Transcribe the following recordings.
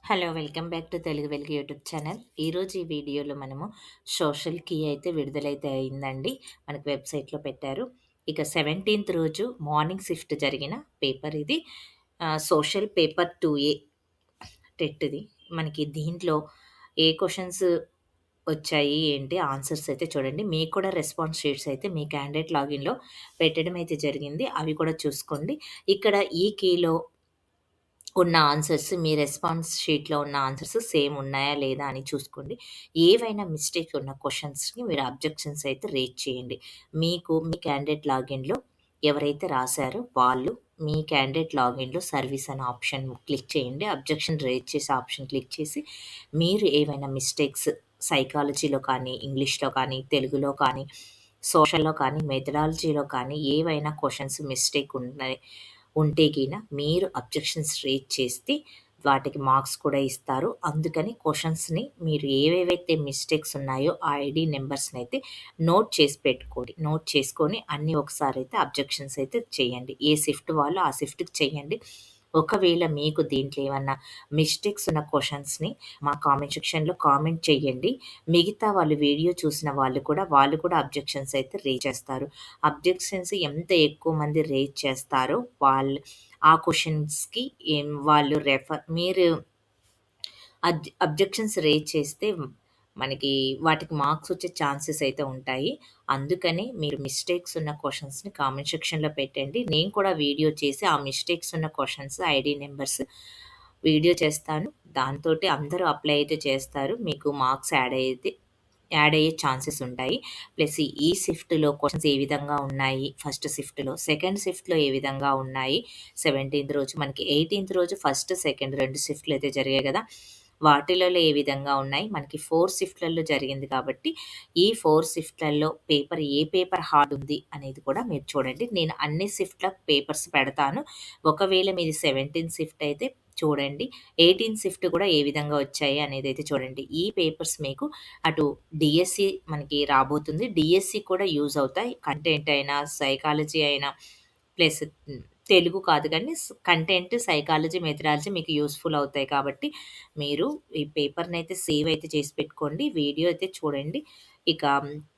Hello! Welcome back to Telugu వెలుగు YouTube channel. ఈరోజు ఈ వీడియోలో మనము సోషల్ కీ అయితే విడుదలైతే అయిందండి. మనకి వెబ్‌సైట్‌లో పెట్టారు. ఇక 17థ్ రోజు మార్నింగ్ షిఫ్ట్ జరిగిన పేపర్ ఇది. Social paper 2A టెట్‌ది. మనకి దీంట్లో ఏ క్వెషన్స్ వచ్చాయి, ఏంటి ఆన్సర్స్ అయితే చూడండి. మీకు కూడా రెస్పాన్స్ షీట్స్ అయితే మీ క్యాండిడేట్ లాగిన్‌లో పెట్టడం అయితే జరిగింది. అవి కూడా చూసుకోండి. ఇక్కడ ఈ కీలో ఉన్న ఆన్సర్స్ మీ రెస్పాన్స్ షీట్‌లో ఉన్న ఆన్సర్స్ సేమ్ ఉన్నాయా లేదా అని చూసుకోండి. ఏవైనా మిస్టేక్ ఉన్న క్వెషన్స్‌కి మీరు అబ్జెక్షన్స్ అయితే రేజ్ చేయండి. మీకు మీ క్యాండిడేట్ లాగిన్‌లో ఎవరైతే రాసారో వాళ్ళు మీ క్యాండిడేట్ లాగిన్‌లో సర్వీస్ అనే ఆప్షన్ క్లిక్ చేయండి. అబ్జెక్షన్ రేజ్ చేసే ఆప్షన్ క్లిక్ చేసి మీరు ఏవైనా మిస్టేక్స్ సైకాలజీలో కానీ, ఇంగ్లీష్‌లో కానీ, తెలుగులో కానీ, సోషల్‌లో కానీ, మెథడాలజీలో కానీ ఏవైనా క్వెషన్స్ మిస్టేక్ ఉన్నాయి ఉంటే గిన మీరు అబ్జెక్షన్స్ రేజ్ చేస్తే వాటికి మార్క్స్ కూడా ఇస్తారు. అందుకని క్వెషన్స్‌ని మీరు ఏవేవైతే మిస్టేక్స్ ఉన్నాయో ఆ ఐడీ నంబర్స్‌నైతే నోట్ చేసి పెట్టుకోండి. నోట్ చేసుకొని అన్నీ ఒకసారైతే అబ్జెక్షన్స్ అయితే చేయండి. ఏ షిఫ్ట్ వాళ్ళు ఆ షిఫ్ట్‌కి చేయండి. ఒకవేళ మీకు దీంట్లో ఏమన్నా మిస్టేక్స్ ఉన్న క్వెషన్స్‌ని మా కామెంట్ సెక్షన్‌లో కామెంట్ చేయండి. మిగతా వాళ్ళు వీడియో చూసిన వాళ్ళు కూడా అబ్జెక్షన్స్ అయితే రేజ్ చేస్తారు. అబ్జెక్షన్స్ ఎంత ఎక్కువ మంది రేజ్ చేస్తారో ఆ క్వెషన్స్‌కి వాళ్ళు మీరు అబ్జెక్షన్స్ రేజ్ చేస్తే మనకి వాటికి మార్క్స్ వచ్చే ఛాన్సెస్ అయితే ఉంటాయి. అందుకని మీరు మిస్టేక్స్ ఉన్న క్వెషన్స్‌ని కామెంట్ సెక్షన్‌లో పెట్టండి. నేను కూడా వీడియో చేసి ఆ మిస్టేక్స్ ఉన్న క్వెషన్స్, ఐడీ నంబర్స్ వీడియో చేస్తాను. దాంతోటి అందరూ అప్లై అయితే చేస్తారు. మీకు మార్క్స్ యాడ్ అయ్యే ఛాన్సెస్ ఉంటాయి. ప్లస్ ఈ షిఫ్ట్‌లో క్వెషన్స్ ఏ విధంగా ఉన్నాయి, ఫస్ట్ షిఫ్ట్‌లో, సెకండ్ షిఫ్ట్‌లో ఏ విధంగా ఉన్నాయి, 17థ్ రోజు మనకి 18థ్ రోజు ఫస్ట్, సెకండ్ 2 షిఫ్ట్‌లు అయితే జరిగాయి గదా! వాటిలలో ఏ విధంగా ఉన్నాయి, మనకి 4 షిఫ్ట్‌లలో జరిగింది కాబట్టి, ఈ 4 షిఫ్ట్‌లలో ఏ పేపర్ హార్డ్ ఉంది అనేది కూడా మీరు చూడండి. నేను అన్ని షిఫ్ట్‌ల పేపర్స్ పెడతాను. ఒకవేళ మీది 17థ్ షిఫ్ట్ అయితే చూడండి. 18థ్ షిఫ్ట్ కూడా ఏ విధంగా వచ్చాయి అనేదైతే చూడండి. ఈ పేపర్స్ మీకు అటు డీఎస్సీ మనకి రాబోతుంది. డీఎస్సీ కూడా యూజ్ అవుతాయి. కంటెంట్ అయినా, సైకాలజీ అయినా ప్లస్ తెలుగు కాదు కానీ కంటెంట్, సైకాలజీ, మెథడాలజీ మీకు యూజ్‌ఫుల్ అవుతాయి కాబట్టి మీరు ఈ పేపర్‌నైతే సేవ్ అయితే చేసి పెట్టుకోండి. వీడియో అయితే చూడండి. ఇక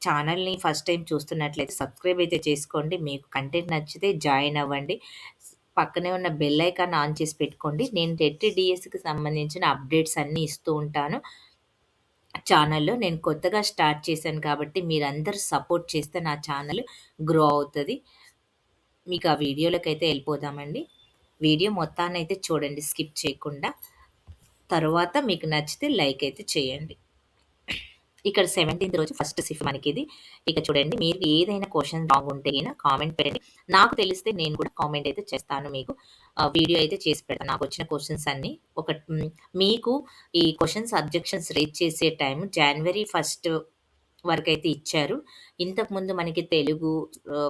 ఛానల్‌ని ఫస్ట్ టైమ్ చూస్తున్నట్లయితే సబ్స్క్రైబ్ అయితే చేసుకోండి. మీకు కంటెంట్ నచ్చితే జాయిన్ అవ్వండి. పక్కనే ఉన్న బెల్ ఐకాన్ ఆన్ చేసి పెట్టుకోండి. నేను టెట్ డీఎస్‌కి సంబంధించిన అప్డేట్స్ అన్నీ ఇస్తూ ఉంటాను. ఛానల్‌లో నేను కొత్తగా స్టార్ట్ చేశాను కాబట్టి మీరందరూ సపోర్ట్ చేస్తే నా ఛానల్ గ్రో అవుతది. మీకు ఆ వీడియోలకైతే ఎళ్ళిపోదామండి. వీడియో మొత్తాన్నయితే చూడండి స్కిప్ చేయకుండా. తరువాత మీకు నచ్చితే లైక్ అయితే చేయండి. ఇక్కడ 17థ్ రోజు ఫస్ట్ షిఫ్ట్ మనకిది. ఇక చూడండి మీరు ఏదైనా క్వెషన్ రాంగ్ ఉంటే గిన కామెంట్ పెట్టండి. నాకు తెలిస్తే నేను కూడా కామెంట్ అయితే చేస్తాను మీకు. వీడియో అయితే చేసి పెడతాను. నాకొచ్చిన క్వెషన్స్ అన్నీ. మీకు ఈ క్వెషన్స్ అబ్జెక్షన్స్ రేజ్ చేసే టైం జనవరి 1 వరకైతే ఇచ్చారు. ఇంతకుముందు మనకి తెలుగు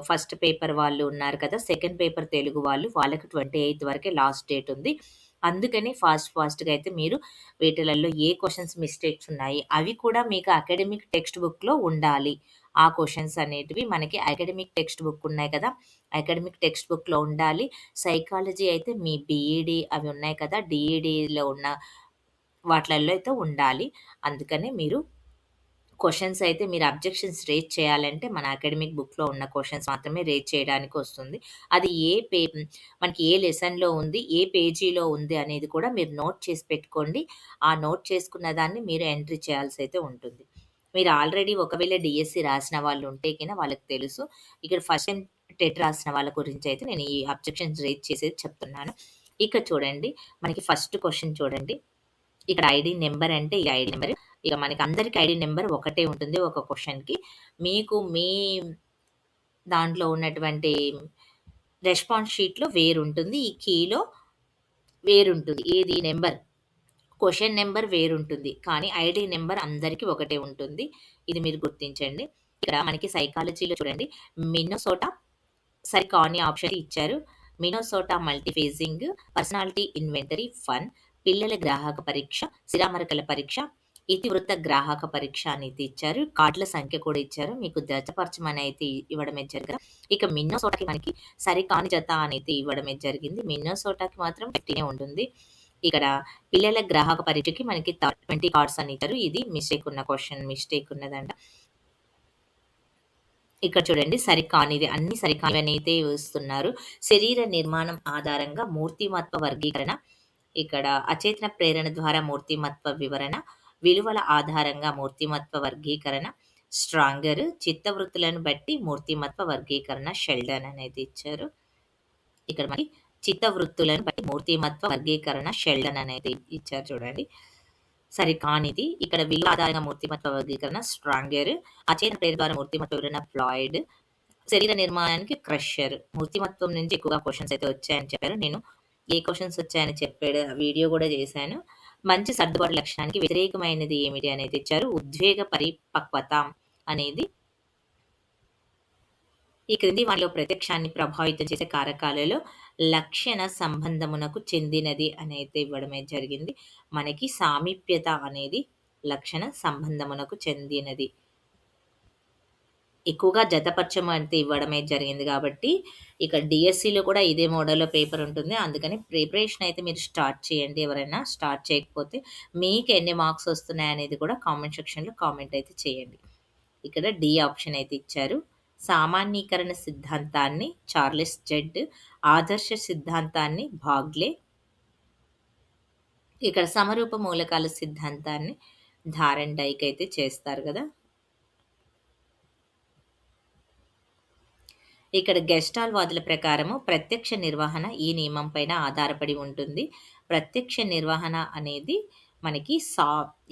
ఫస్ట్ పేపర్ వాళ్ళు ఉన్నారు కదా! సెకండ్ పేపర్ తెలుగు వాళ్ళకి 28 వరకే లాస్ట్ డేట్ ఉంది. అందుకని ఫాస్ట్‌గా అయితే మీరు వీటిలల్లో ఏ క్వెషన్స్ మిస్టేక్స్ ఉన్నాయి, అవి కూడా మీకు అకాడమిక్ టెక్స్ట్ బుక్‌లో ఉండాలి. ఆ క్వెషన్స్ అనేటివి మనకి అకాడమిక్ టెక్స్ట్ బుక్ ఉన్నాయి కదా! అకాడమిక్ టెక్స్ట్ బుక్‌లో ఉండాలి. సైకాలజీ అయితే మీ బీఈడీ అవి ఉన్నాయి కదా! డీఈడీలో ఉన్న వాటిలల్లో అయితే ఉండాలి. అందుకనే మీరు క్వెషన్స్ అయితే మీరు అబ్జెక్షన్స్ రేజ్ చేయాలంటే మన అకాడమిక్ బుక్‌లో ఉన్న క్వెషన్స్ మాత్రమే రేజ్ చేయడానికి వస్తుంది. అది మనకి ఏ లెసన్‌లో ఉంది, ఏ పేజీలో ఉంది అనేది కూడా మీరు నోట్ చేసి పెట్టుకోండి. ఆ నోట్ చేసుకున్న దాన్ని మీరు ఎంట్రీ చేయాల్సయితే ఉంటుంది. మీరు ఆల్రెడీ ఒకవేళ డీఎస్సీ రాసిన వాళ్ళు ఉంటే గిన వాళ్ళకి తెలుసు. ఇక్కడ ఫస్ట్ టైమ్ టెట్ రాసిన వాళ్ళ గురించయితే నేను ఈ అబ్జెక్షన్స్ రేజ్ చేసేది చెప్తున్నాను. ఇక చూడండి మనకి ఫస్ట్ క్వెషన్ చూడండి. ఇక్కడ ఐడీ నంబర్ అంటే ఈ ఐడీ నంబర్. ఇక మనకి అందరికి ఐడీ నంబర్ ఒకటే ఉంటుంది ఒక క్వెషన్‌కి. మీకు మీ దాంట్లో ఉన్నటువంటి రెస్పాన్స్ షీట్‌లో వేరుంటుంది. ఈ కీలో వేరుంటుంది. ఏది నంబర్, క్వెషన్ నంబర్ వేరుంటుంది. కానీ ఐడీ నంబర్ అందరికి ఒకటే ఉంటుంది. ఇది మీరు గుర్తించండి. ఇక్కడ మనకి సైకాలజీలో చూడండి మిన్నసోటా సరికాని ఆప్షన్ ఇచ్చారు. మినోసోటా మల్టీఫేజింగ్, పర్సనాలిటీ ఇన్వెంటరీ, ఫన్, పిల్లల గ్రాహక పరీక్ష, సిరామరకల పరీక్ష, ఇతివృత్త గ్రాహక పరీక్ష అనేది ఇచ్చారు. కార్డుల సంఖ్య కూడా ఇచ్చారు. మీకు జతపరచమని అయితే ఇవ్వడమే జరిగింది. ఇక మిన్నోసోటాకి మనకి సరికాని జత అనేది ఇవ్వడమే జరిగింది. మిన్నోసోటాకి మాత్రం 15 ఉంటుంది. ఇక్కడ పిల్లల గ్రాహక పరీక్షకి మనకి 20 కార్డ్స్ అని ఇచ్చారు. ఇది మిస్టేక్ ఉన్న క్వెషన్ మిస్టేక్ ఉన్నదంట. ఇక్కడ చూడండి సరికానిది అన్ని సరికానివనైతే ఇస్తున్నారు. శరీర నిర్మాణం ఆధారంగా మూర్తిమత్వ వర్గీకరణ, ఇక్కడ అచేతన ప్రేరణ ద్వారా మూర్తిమత్వ వివరణ, విలువల ఆధారంగా మూర్తిమత్వ వర్గీకరణ, స్ట్రాంగర్, చిత్తవృత్తులను బట్టి మూర్తిమత్వ వర్గీకరణ, షెల్డన్ అనేది ఇచ్చారు. ఇక్కడ మనకి చిత్తవృత్తులను బట్టి మూర్తిమత్వ వర్గీకరణ, షెల్డన్ అనేది ఇచ్చారు చూడండి. సరికానిది ఇక్కడ విలువ ఆధారంగా మూర్తిమత్వ వర్గీకరణ స్ట్రాంగర్, అచేతన ప్రేరణ ద్వారా మూర్తిమత్వ వివరణ ఫ్లాయిడ్, శరీర నిర్మాణానికి క్రషర్. మూర్తిమత్వం నుంచి ఎక్కువగా క్వశ్చన్స్ అయితే వచ్చాయని చెప్పారు. నేను ఏ క్వశ్చన్స్ వచ్చాయని చెప్పాడు వీడియో కూడా చేశాను. మంచి సర్దుబాటు లక్షణానికి వ్యతిరేకమైనది ఏమిటి అనేది ఇచ్చారు. ఉద్వేగ పరిపక్వత అనేది ఈ క్రింది వాటిలో ప్రత్యక్షాన్ని ప్రభావితం చేసే కారకాలలో లక్షణ సంబంధమునకు చెందినది అనేది ఇవ్వడమే జరిగింది. మనకి సామీప్యత అనేది లక్షణ సంబంధమునకు చెందినది. ఎక్కువగా జతపరచము అంటే ఇవ్వడమే జరిగింది కాబట్టి ఇక డిఎస్సిలో కూడా ఇదే మోడల్లో పేపర్ ఉంటుంది. అందుకని ప్రిపరేషన్ అయితే మీరు స్టార్ట్ చేయండి. ఎవరైనా స్టార్ట్ చేయకపోతే మీకు ఎన్ని మార్క్స్ వస్తున్నాయి అనేది కూడా కామెంట్ సెక్షన్లో కామెంట్ అయితే చేయండి. ఇక్కడ డి ఆప్షన్ అయితే ఇచ్చారు. సామాన్యీకరణ సిద్ధాంతాన్ని చార్లెస్ జెడ్, ఆదర్శ సిద్ధాంతాన్ని బాగ్లే, ఇక్కడ సమరూప మూలకాల సిద్ధాంతాన్ని ధారన్ డైక్ అయితే చేస్తారు కదా. ఇక్కడ గెస్టాల్ వాదుల ప్రకారము ప్రత్యక్ష నిర్వహణ ఈ నియమం పైన ఆధారపడి ఉంటుంది. ప్రత్యక్ష నిర్వహణ అనేది మనకి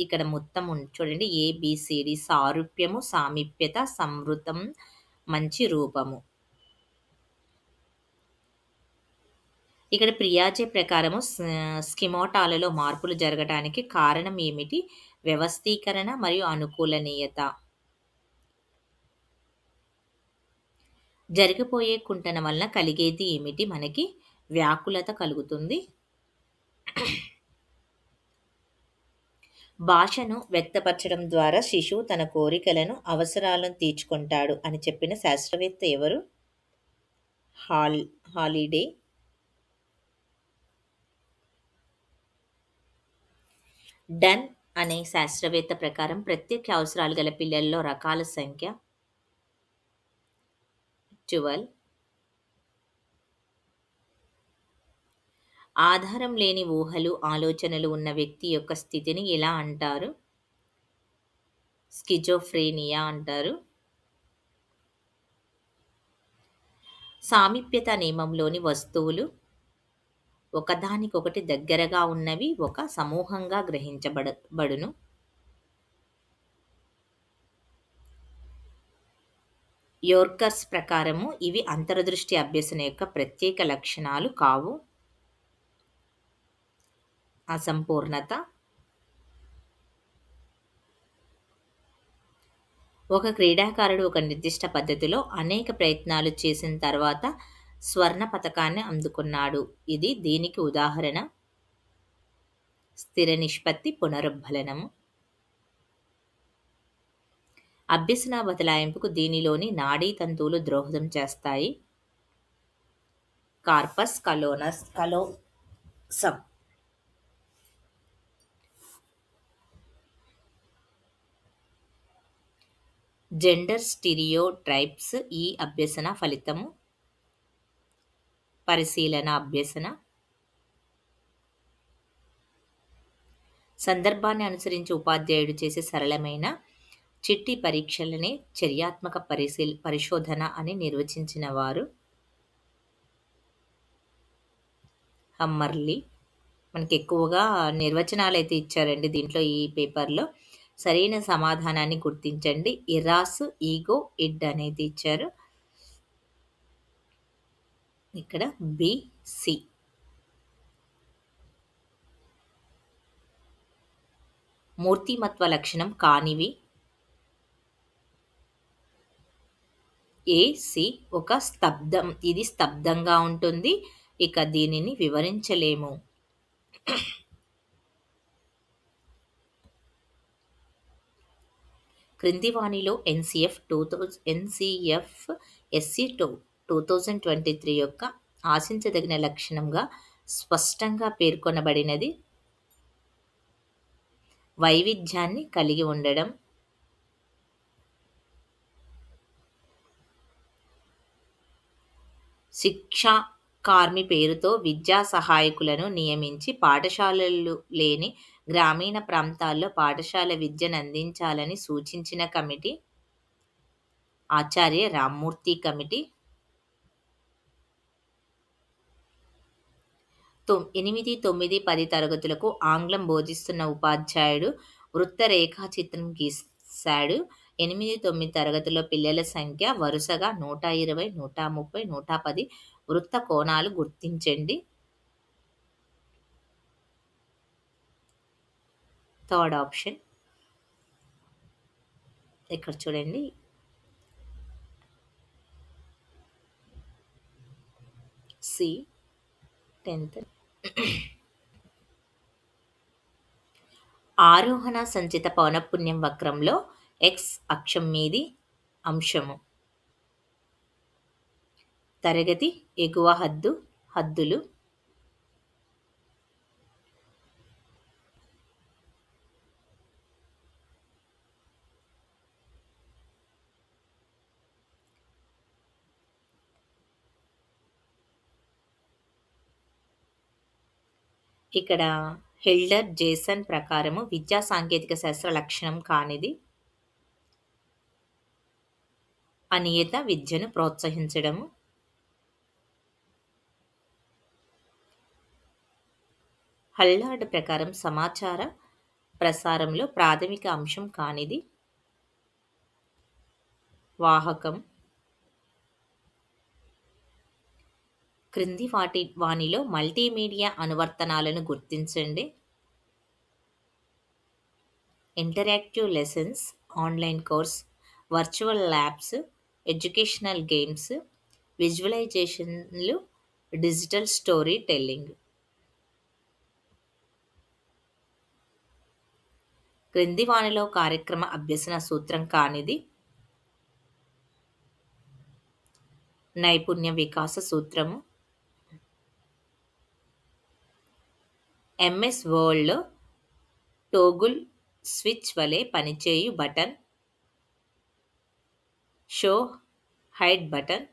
ఇక్కడ మొత్తం చూడండి ఏబిసిడి సారూప్యము, సామీప్యత, సంవృతం, మంచి రూపము. ఇక్కడ ప్రియాజే ప్రకారము స్కిమోటాలలో మార్పులు జరగడానికి కారణం ఏమిటి? వ్యవస్థీకరణ మరియు అనుకూలనీయత. జరిగిపోయే కుంటన వలన కలిగేది ఏమిటి? మనకి వ్యాకులత కలుగుతుంది. భాషను వ్యక్తపరచడం ద్వారా శిశువు తన కోరికలను, అవసరాలను తీర్చుకుంటాడు అని చెప్పిన శాస్త్రవేత్త ఎవరు? హాలిడే. డన్ అనే శాస్త్రవేత్త ప్రకారం ప్రత్యేక అవసరాలు గల పిల్లల్లో రకాల సంఖ్య 12. ఆధారం లేని ఊహలు, ఆలోచనలు ఉన్న వ్యక్తి యొక్క స్థితిని ఎలా అంటారు? స్కిజోఫ్రేనియా అంటారు. సామీప్యత నియమంలోని వస్తువులు ఒకదానికొకటి దగ్గరగా ఉన్నవి ఒక సమూహంగా గ్రహించబడును. యోర్కర్స్ ప్రకారము ఇవి అంతర్దృష్టి అభ్యసన యొక్క ప్రత్యేక లక్షణాలు కావు. అసంపూర్ణత. ఒక క్రీడాకారుడు ఒక నిర్దిష్ట పద్ధతిలో అనేక ప్రయత్నాలు చేసిన తర్వాత స్వర్ణ పతకాన్ని అందుకున్నాడు. ఇది దీనికి ఉదాహరణ. స్థిర నిష్పత్తి పునరుద్ధరణము. అభ్యసన బదలాయింపుకు దీనిలోని నాడీ తంతువులు దోహదం చేస్తాయి. కార్పస్ కలోసమ్. జెండర్ స్టీరియోటైప్స్ ఈ అభ్యసన ఫలితము. పరిశీలన అభ్యసన. సందర్భాన్ని అనుసరించి ఉపాధ్యాయుడు చేసే సరళమైన చిట్టి పరీక్షలనే చర్యాత్మక పరిశోధన అని నిర్వచించిన వారు హమ్మర్లీ. మనకి ఎక్కువగా నిర్వచనాలు అయితే ఇచ్చారండి దీంట్లో ఈ పేపర్లో. సరైన సమాధానాన్ని గుర్తించండి. ఇరాస్, ఈగో, ఇడ్ అనేది ఇచ్చారు. ఇక్కడ బిసి. మూర్తిమత్వ లక్షణం కానివి. ఏసి ఒక స్తబ్దం. ఇది స్తబ్దంగా ఉంటుంది. ఇక దీనిని వివరించలేము. క్రింది వాణిలో ఎన్సిఎఫ్ ఎస్సి 2023 యొక్క ఆశించదగిన లక్షణంగా స్పష్టంగా పేర్కొనబడినది. వైవిధ్యాన్ని కలిగి ఉండడం. శిక్షా కార్మి పేరుతో విద్యా సహాయకులను నియమించి పాఠశాలలు లేని గ్రామీణ ప్రాంతాల్లో పాఠశాల విద్యనందించాలని సూచించిన కమిటీ ఆచార్య రామ్మూర్తి కమిటీ. 8, 9, 10 తరగతులకు ఆంగ్లం బోధిస్తున్న ఉపాధ్యాయుడు వృత్త రేఖాచిత్రం గీశాడు. 8, 9 తరగతుల్లో పిల్లల సంఖ్య వరుసగా 120, 130, 110. వృత్త కోణాలు గుర్తించండి. థర్డ్ ఆప్షన్ ఇక్కడ చూడండి. C 10th. ఆరోహణ సంచిత పౌనఃపున్యం వక్రంలో x అక్షం మీది అంశము. తరగతి ఎగువ హద్దులు. ఇక్కడ హెల్డర్ జేసన్ ప్రకారము విద్యా సాంకేతిక శాస్త్ర లక్షణం కానిది అనియత విద్యను ప్రోత్సహించడము. హల్లార్డ్ ప్రకారం సమాచార ప్రసారంలో ప్రాథమిక అంశం కానిది వాహకం. క్రింది వానిలో మల్టీమీడియా అనువర్తనాలను గుర్తించండి. Interactive lessons, online course, virtual labs, educational games, విజువలైజేషన్లు, డిజిటల్ స్టోరీ టెల్లింగ్. క్రింది వానిలో కార్యక్రమ అభ్యసన సూత్రం కానిది నైపుణ్య వికాస సూత్రము. ఎంఎస్ వర్డ్లో టోగుల్ స్విచ్ వలె పనిచేయు బటన్, షో హైడ్ బటన్.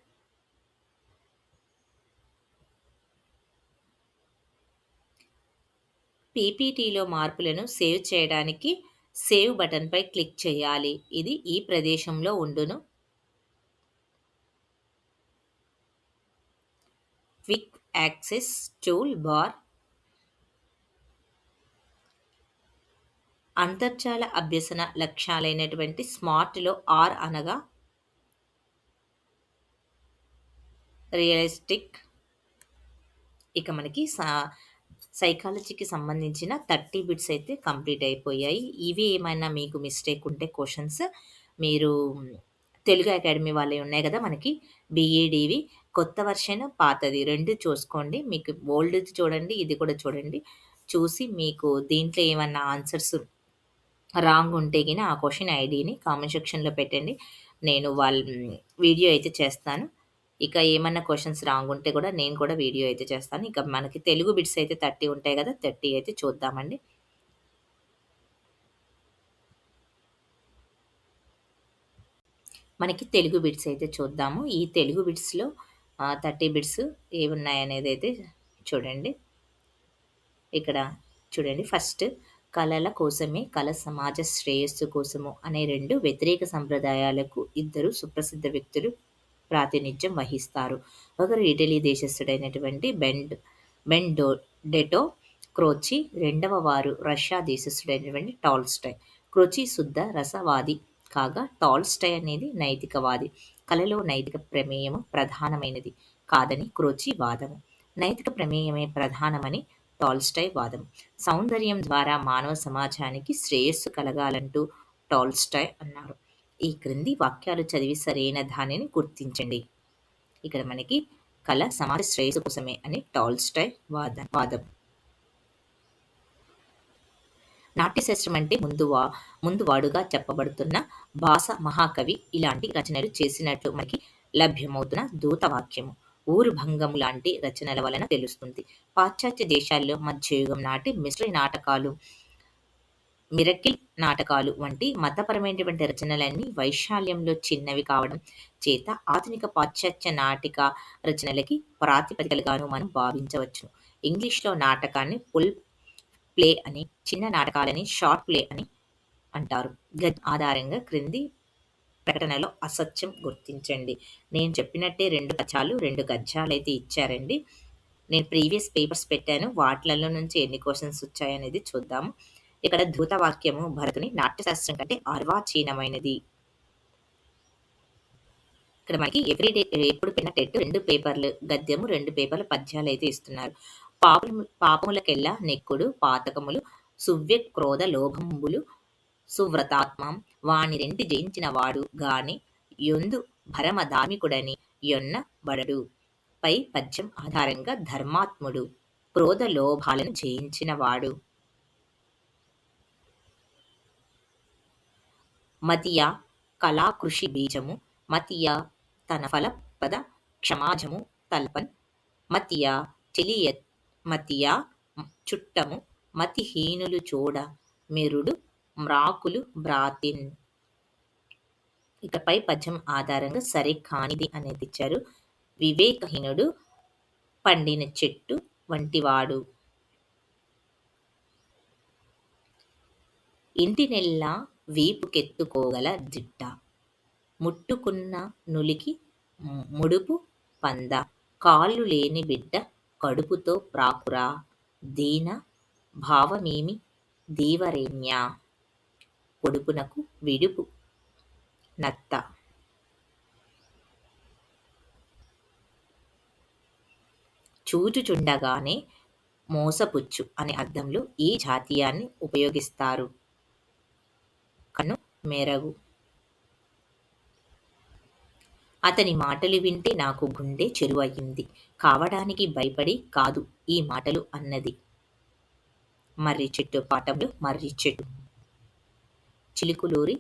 పీపీటీలో మార్పులను సేవ్ చేయడానికి సేవ్ బటన్పై క్లిక్ చేయాలి. ఇది ఈ ప్రదేశంలో ఉండును. Quick access tool bar. అంతర్జాల అభ్యసన లక్ష్యాలైనటువంటి స్మార్ట్లో ఆర్ అనగా రియలిస్టిక్. ఇక మనకి సైకాలజీకి సంబంధించిన 30 బిట్స్ అయితే కంప్లీట్ అయిపోయాయి. ఇవి ఏమైనా మీకు మిస్టేక్ ఉంటే క్వశ్చన్స్ మీరు తెలుగు అకాడమీ వాళ్ళవి ఉన్నాయి కదా మనకి బీఈడీవి, కొత్త వర్షన్ పాతది 2 చూసుకోండి. మీకు ఓల్డ్ది చూడండి, ఇది కూడా చూడండి. చూసి మీకు దీంట్లో ఏమన్నా ఆన్సర్స్ రాంగ్ ఉంటే గిన ఆ క్వశ్చన్ ఐడిని కామెంట్ సెక్షన్లో పెట్టండి. నేను వీడియో అయితే చేస్తాను. ఇక ఏమన్నా క్వశ్చన్స్ రాంగ్ ఉంటే కూడా నేను కూడా వీడియో అయితే చేస్తాను. ఇక మనకి తెలుగు బిట్స్ అయితే 30 ఉంటాయి కదా, 30 అయితే చూద్దామండి. మనకి తెలుగు బిట్స్ అయితే చూద్దాము. ఈ తెలుగు బిట్స్లో 30 బిట్స్ ఏమున్నాయనేది అయితే చూడండి. ఇక్కడ చూడండి. ఫస్ట్, కళల కోసమే, కళ సమాజ శ్రేయస్సు కోసము అనే 2 వ్యతిరేక సంప్రదాయాలకు 2 సుప్రసిద్ధ వ్యక్తులు ప్రాతినిధ్యం వహిస్తారు. ఒకరు ఇటలీ దేశస్థుడైనటువంటి బెండెటో క్రోచి, రెండవ వారు రష్యా దేశస్థుడైనటువంటి టాల్స్టాయ్. క్రోచి శుద్ధ రసవాది కాగా టాల్స్టాయ్ అనేది నైతికవాది. కళలో నైతిక ప్రమేయము ప్రధానమైనది కాదని క్రోచి వాదము. నైతిక ప్రమేయమే ప్రధానమని టాల్స్టాయ్ వాదం. సౌందర్యం ద్వారా మానవ సమాజానికి శ్రేయస్సు కలగాలంటూ టాల్స్టాయ్ అన్నారు. ఈ క్రింది వాక్యాలు చదివి సరైన దానిని గుర్తించండి. ఇక్కడ మనకి కళ సమాజ శ్రేయస్సు కోసమే అని టాల్స్టాయ్ వాదం. నాట్యశాస్త్రం అంటే ముందువాడుగా చెప్పబడుతున్న భాస మహాకవి ఇలాంటి రచనలు చేసినట్లు మనకి లభ్యమవుతున్న దూతవాక్యము. ఊరుభంగం లాంటి రచనల వలన తెలుస్తుంది. పాశ్చాత్య దేశాల్లో మధ్యయుగం నాటి మిస్టరీ నాటకాలు, మిరకిల్ నాటకాలు వంటి మతపరమైనటువంటి రచనలన్నీ వైశాల్యంలో చిన్నవి కావడం చేత ఆధునిక పాశ్చాత్య నాటిక రచనలకి ప్రాతిపదికలుగాను మనం భావించవచ్చును. ఇంగ్లీష్‌లో నాటకాన్ని ఫుల్ ప్లే అని, చిన్న నాటకాలని షార్ట్ ప్లే అని అంటారు. ఆధారంగా క్రింది ప్రకటనలో అసత్యం గుర్తించండి. నేను చెప్పినట్టే 2 పద్యాలు, 2 గద్యాలైతే ఇచ్చారండి. నేను ప్రీవియస్ పేపర్స్ పెట్టాను. వాటిలలో నుంచి ఎన్ని క్వెషన్స్ వచ్చాయనేది చూద్దాము. ఇక్కడ ధూతవాక్యము భరతుని నాట్యశాస్త్రం కంటే అర్వాచీనమైనది. ఇక్కడ మనకి ఎవ్రీడే ఎప్పుడు పెట్టిన టెట్ 2 పేపర్లు గద్యము, 2 పేపర్ల పద్యాలైతే ఇస్తున్నారు. పాపములకెల్లా నెక్కుడు పాతకములు సువ్యక్రోధ లోభంబులు సువ్రతాత్మం వాని రెంటి జయించిన వాడు గాని యొందు భరమ ధార్మికుడని యొన్న బడడు. పై పద్యం ఆధారంగా ధర్మాత్ముడు, క్రోధ లోభాలను జయించినవాడు. మతియ కళాకృషి బీజము మతియ తన ఫలపద క్షమాజము తల్పన్ మతియ చెలియ మతియ చుట్టము మతిహీనులు చూడ మెరుడు మ్రాకులు బ్రాతిన్. ఇకపై పద్యం ఆధారంగా సరి కానిది అనేది ఇచ్చారు. వివేకహీనుడు పండిన చెట్టు వంటివాడు. ఇంటినెల్లా వీపుకెత్తుకోగల దిట్ట ముట్టుకున్న నులికి ముడుపు పంద కాళ్ళు లేని బిడ్డ కడుపుతో ప్రాకురా దీన భావమేమి దీవరేణ్య పొడుపునకు విడుపు నత్త. చూచుచుండగానే మోసపుచ్చు అనే అర్థంలో ఈ జాతీయాన్ని ఉపయోగిస్తారు. కను మెరగు. అతని మాటలు వింటే నాకు గుండె చెరువయింది. కావడానికి భయపడి కాదు ఈ మాటలు అన్నది. మర్రి చెట్టు పాఠంలో మర్రి చెట్టు. చిలుకులూరి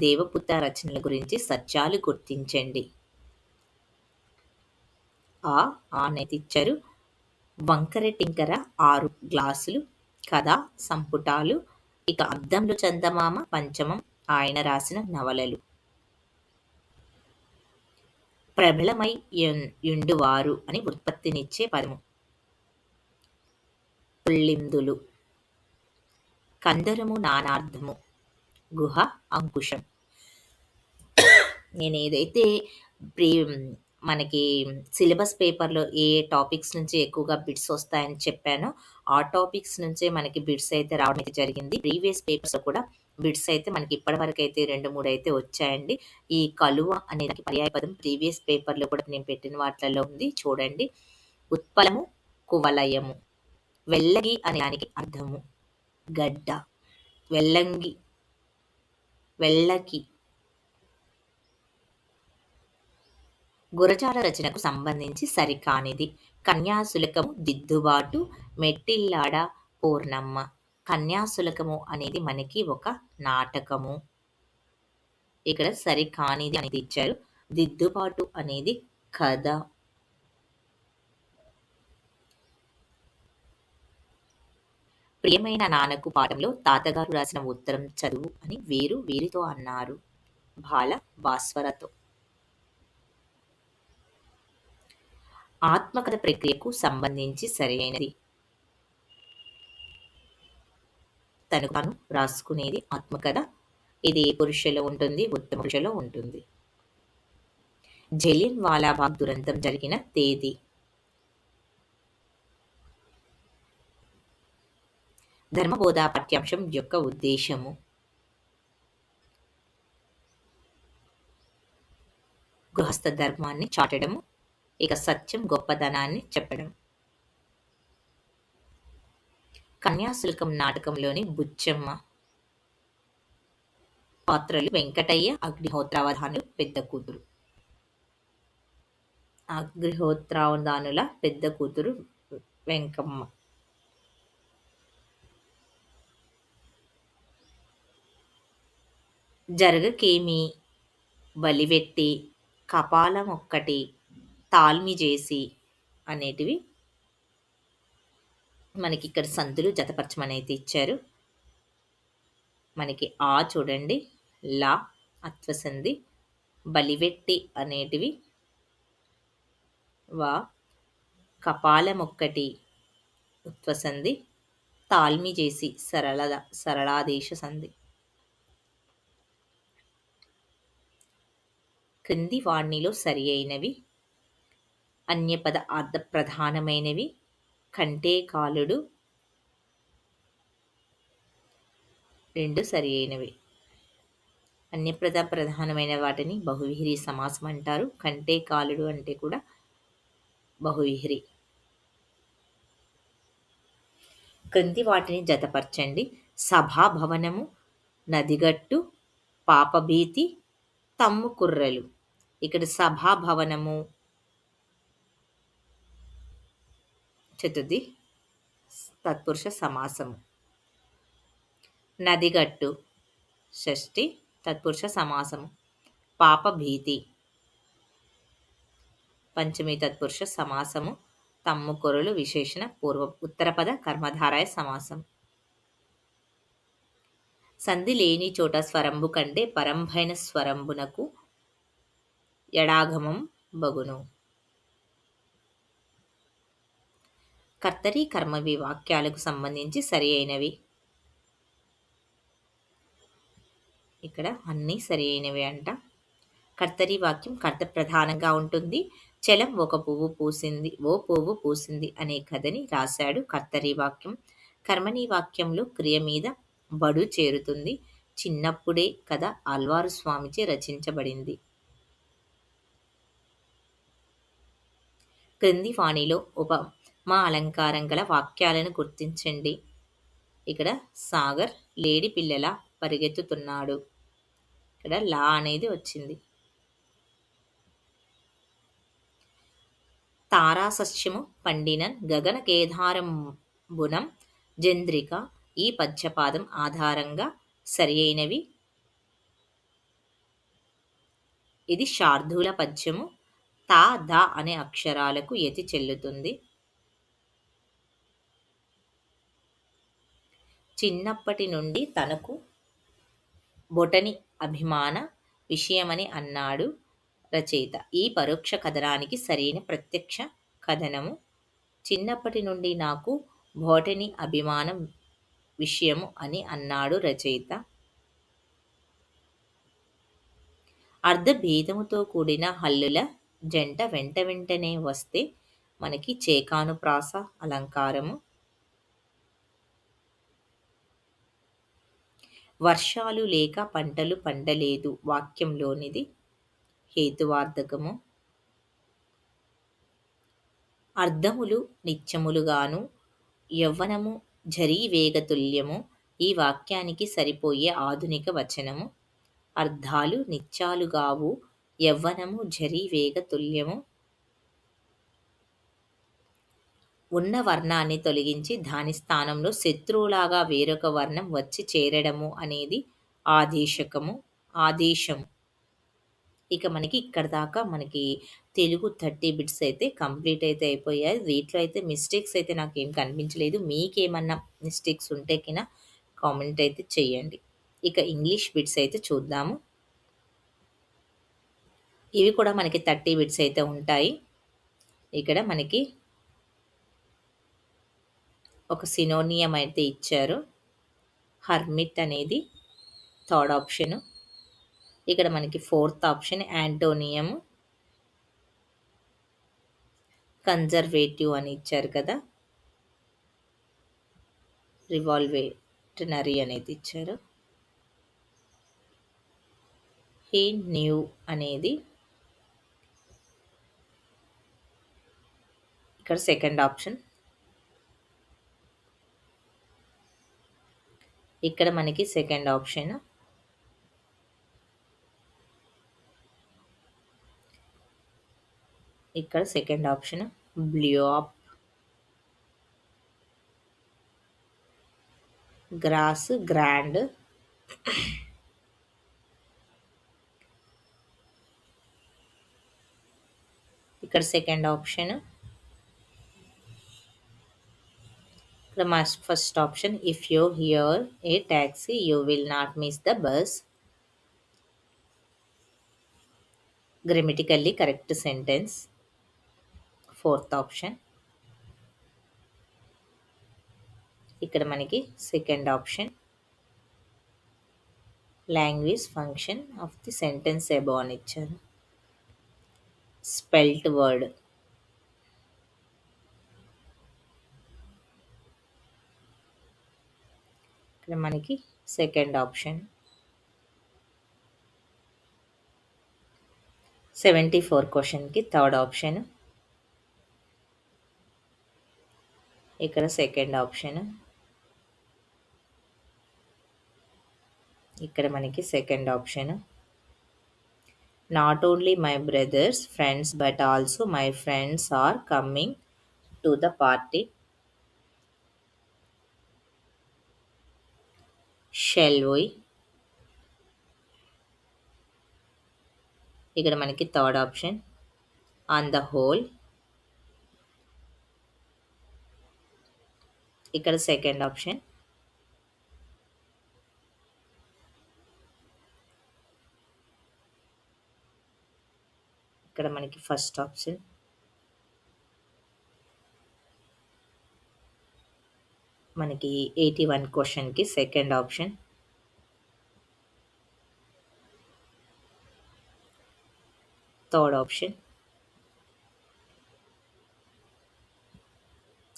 దేవపుత్ర రచనల గురించి సత్యాలు గుర్తించండి. అనేది ఇచ్చారు. వంకర టింకర 6 గ్లాసులు కథా సంపుటాలు. ఇక అద్దంలో చందమామ పంచమం ఆయన రాసిన నవలలు. ప్రబలమై యుండువారు అని ఉత్పత్తినిచ్చే పదము. పుల్లిందులు. కందరము నానార్థము. గుహ అంకుశం. నేను ఏదైతే మనకి సిలబస్ పేపర్లో ఏ టాపిక్స్ నుంచి ఎక్కువగా బిట్స్ వస్తాయని చెప్పానో ఆ టాపిక్స్ నుంచే మనకి బిట్స్ అయితే రావడం అయితే జరిగింది. ప్రీవియస్ పేపర్స్లో కూడా బిట్స్ అయితే మనకి ఇప్పటివరకు అయితే 2-3 అయితే వచ్చాయండి. ఈ కలువ అనేది పర్యాయ పదం ప్రీవియస్ పేపర్లో కూడా నేను పెట్టిన వాటిల్లో ఉంది, చూడండి. ఉత్పలము కువలయము. వెల్లగి అనే దానికి అర్థము గడ్డ. వెల్లంగి వెళ్ళకి. గురజాల రచనకు సంబంధించి సరికానిది. కన్యాశుల్కము దిద్దుబాటు మెట్టిల్లాడ పూర్ణమ్మ. కన్యాశుల్కము అనేది మనకి ఒక నాటకము. ఇక్కడ సరికానిది అనేది ఇచ్చారు. దిద్దుబాటు అనేది కథ. ప్రియమైన నాన్నకు పాఠంలో తాతగారు రాసిన ఉత్తరం చదువు అని వీరితో అన్నారు. బాల భాస్వరతో. ఆత్మకథ ప్రక్రియకు సంబంధించి సరైనది. తనకు తాను రాసుకునేది ఆత్మకథ. ఇది ఏ పురుషులో ఉంటుంది? ఉత్తమ పురుషులో ఉంటుంది. జలియన్ వాలాబాగ్ దురంతం జరిగిన తేదీ. ధర్మబోధ పాఠ్యాంశం యొక్క ఉద్దేశము. గృహస్థ ధర్మాన్ని చాటడము. ఇక సత్యం గొప్పదనాన్ని చెప్పడం. కన్యాశుల్కం నాటకంలోని బుచ్చమ్మ పాత్రలు వెంకటయ్య, అగ్నిహోత్రావధానులు పెద్ద కూతురు. అగ్నిహోత్రావధానుల పెద్ద కూతురు వెంకమ్మ. జరగకేమి బలివెట్టి కపాలమొక్కటి తాల్మి చేసి అనేటివి మనకి ఇక్కడ సందులు జతపరచమని అయితే ఇచ్చారు. మనకి ఆ చూడండి, లా అత్వసంధి, బలివెట్టి అనేటివి వా, కపాలమొక్కటి ఉత్వసంధి, తాల్మి చేసి సరళాదేశ సంధి. క్రింది వాణిలో సరి అయినవి: అన్యపద అర్థ ప్రధానమైనవి, కంటే కాలుడు 2 సరి అయినవి. అన్యపద ప్రధానమైన వాటిని బహువ్రీహి సమాసం అంటారు. కంటే కాలుడు అంటే కూడా బహువ్రీహి. క్రింది వాటిని జతపరచండి: సభాభవనము, నదిగట్టు, పాపభీతి, తమ్ము కుర్రలు. ఇక్కడ సభాభవనము చతుర్థి తత్పురుష సమాసము, నదిగట్టు షష్ఠి తత్పురుష సమాసము, పాపభీతి పంచమి తత్పురుష సమాసము, తమ్ము కొరలు విశేషణ పూర్వ ఉత్తరపద కర్మధారాయ సమాసం. సంధి లేని చోట స్వరంబు కంటే పరంభైన స్వరంబునకు ఎడాగమం బగును. కర్తరి కర్మవి వాక్యాలకు సంబంధించి సరి అయినవి. ఇక్కడ అన్నీ సరి అయినవి అంట. కర్తరి వాక్యం కర్త ప్రధానంగా ఉంటుంది. చలం ఓ పువ్వు పూసింది అనే కథని రాశాడు. కర్తరి వాక్యం. కర్మని వాక్యంలో క్రియ మీద బడు చేరుతుంది. చిన్నప్పుడే కథ ఆల్వారు స్వామిచే రచించబడింది. క్రింది వాణిలో ఉపమా అలంకారం గల వాక్యాలను గుర్తించండి. ఇక్కడ సాగర్ లేడి పిల్లల పరిగెత్తుతున్నాడు. ఇక్కడ లా అనేది వచ్చింది. తారాసస్యము పండినన్ గగన కేదారంబునం జంద్రిక. ఈ పద్యపాదం ఆధారంగా సరి అయినవి. ఇది శార్దూల పద్యము. తా ద అనే అక్షరాలకు యతి చెల్లుతుంది. చిన్నప్పటి నుండి తనకు బొటని అభిమాన విషయమని అన్నాడు రచయిత. ఈ పరోక్ష కథనానికి సరైన ప్రత్యక్ష కథనము: చిన్నప్పటి నుండి నాకు బోటని అభిమానం విషయము అని అన్నాడు రచయిత. అర్ధభేదముతో కూడిన హల్లుల జంట వెంట వెంటనే వస్తే మనకి చేకానుప్రాస అలంకారము. వర్షాలు లేక పంటలు పండలేదు వాక్యంలోనిది హేతువార్థకము. అర్ధములు నిత్యములుగాను యవ్వనము జరీవేగతుల్యము ఈ వాక్యానికి సరిపోయే ఆధునిక వచనము. అర్ధాలు నిత్యాలుగావు, యవ్వనము జరీవేగతుల్యము. ఉన్న వర్ణాన్ని తొలగించి దాని స్థానంలో శత్రువులాగా వేరొక వర్ణం వచ్చి చేరడము అనేది ఆదేశము. ఇక మనకి ఇక్కడ దాకా మనకి తెలుగు 30 బిట్స్ అయితే కంప్లీట్ అయితే అయిపోయాయి. వీటిలో అయితే మిస్టేక్స్ అయితే నాకేం కనిపించలేదు. మీకేమన్నా మిస్టేక్స్ ఉంటే కినా కామెంట్ అయితే చేయండి. ఇక ఇంగ్లీష్ బిట్స్ అయితే చూద్దాము. ఇవి కూడా మనకి 30 బిట్స్ అయితే ఉంటాయి. ఇక్కడ మనకి ఒక సినోనియం అయితే ఇచ్చారు. హర్మిట్ అనేది థర్డ్ ఆప్షను. ఇక్కడ మనకి ఫోర్త్ ఆప్షన్ యాంటోనియం. కన్జర్వేటివ్ అని ఇచ్చారు కదా. రివాల్వేటనరీ అనేది ఇచ్చారు. హీ న్యూ అనేది ఇక్కడ సెకండ్ ఆప్షన్. ఇక్కడ మనకి సెకండ్ ఆప్షన్. ఇక్కడ second option blue up. Grass grand. ఇక్కడ సెకండ్ ఆప్షన్. ఇక్కడ మా first option, if you hear a taxi you will not miss the bus. Grammatically correct sentence. Fourth option. ఇక్కడ మనకి second option, language function of the sentence above అని ఇచ్చారు. Spelt word. ఇక్కడ మనకి second option. 74 క్వశ్చన్కి third option. ఇక్కడ second option. ఇక్కడ మనకి second option. Not only my brothers friends but also my friends are coming to the party. Shall we. ఇక్కడ మనకి third option, on the whole. ఇక్కడ second option. ఇక్కడ మనకి first option. మనకి 81 క్వశ్చన్కి సెకండ్ ఆప్షన్. Third option.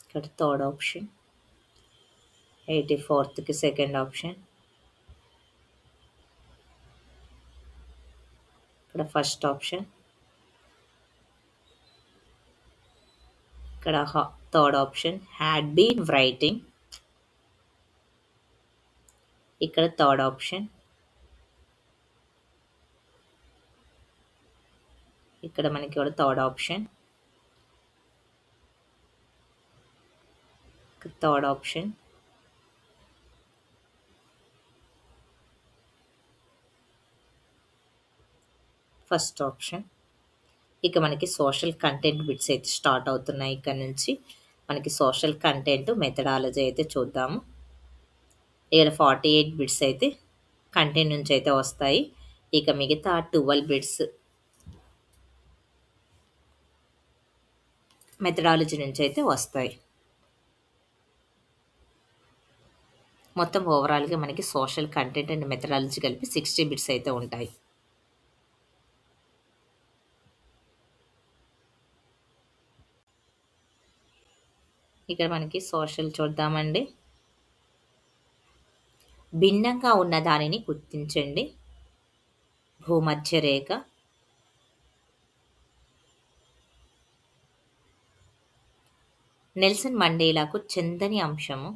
ఇక్కడ third option. 84కి second option. ఇక్కడ ఫస్ట్ ఆప్షన్. ఇక్కడ third option, had been writing. ఇక్కడ థర్డ్ ఆప్షన్. ఇక్కడ మనకి కూడా third option. Third option. First option. ఇక మనకి సోషల్ కంటెంట్ బిట్స్ అయితే స్టార్ట్ అవుతున్నాయి. ఇక్కడ నుంచి మనకి సోషల్ కంటెంట్ మెథడాలజీ అయితే చూద్దాము. ఇక్కడ 48 బిట్స్ అయితే కంటెంట్ నుంచి అయితే వస్తాయి. ఇక మిగతా 12 బిట్స్ మెథడాలజీ నుంచి అయితే వస్తాయి. మొత్తం ఓవరాల్గా మనకి సోషల్ కంటెంట్ అండ్ మెథడాలజీ కలిపి 60 బిట్స్ అయితే ఉంటాయి. ఇక్కడ మనకి సోషల్ చూద్దామండి. భిన్నంగా ఉన్న దానిని గుర్తించండి. భూమధ్య రేఖ. నెల్సన్ మండేలాకు చెందని అంశము.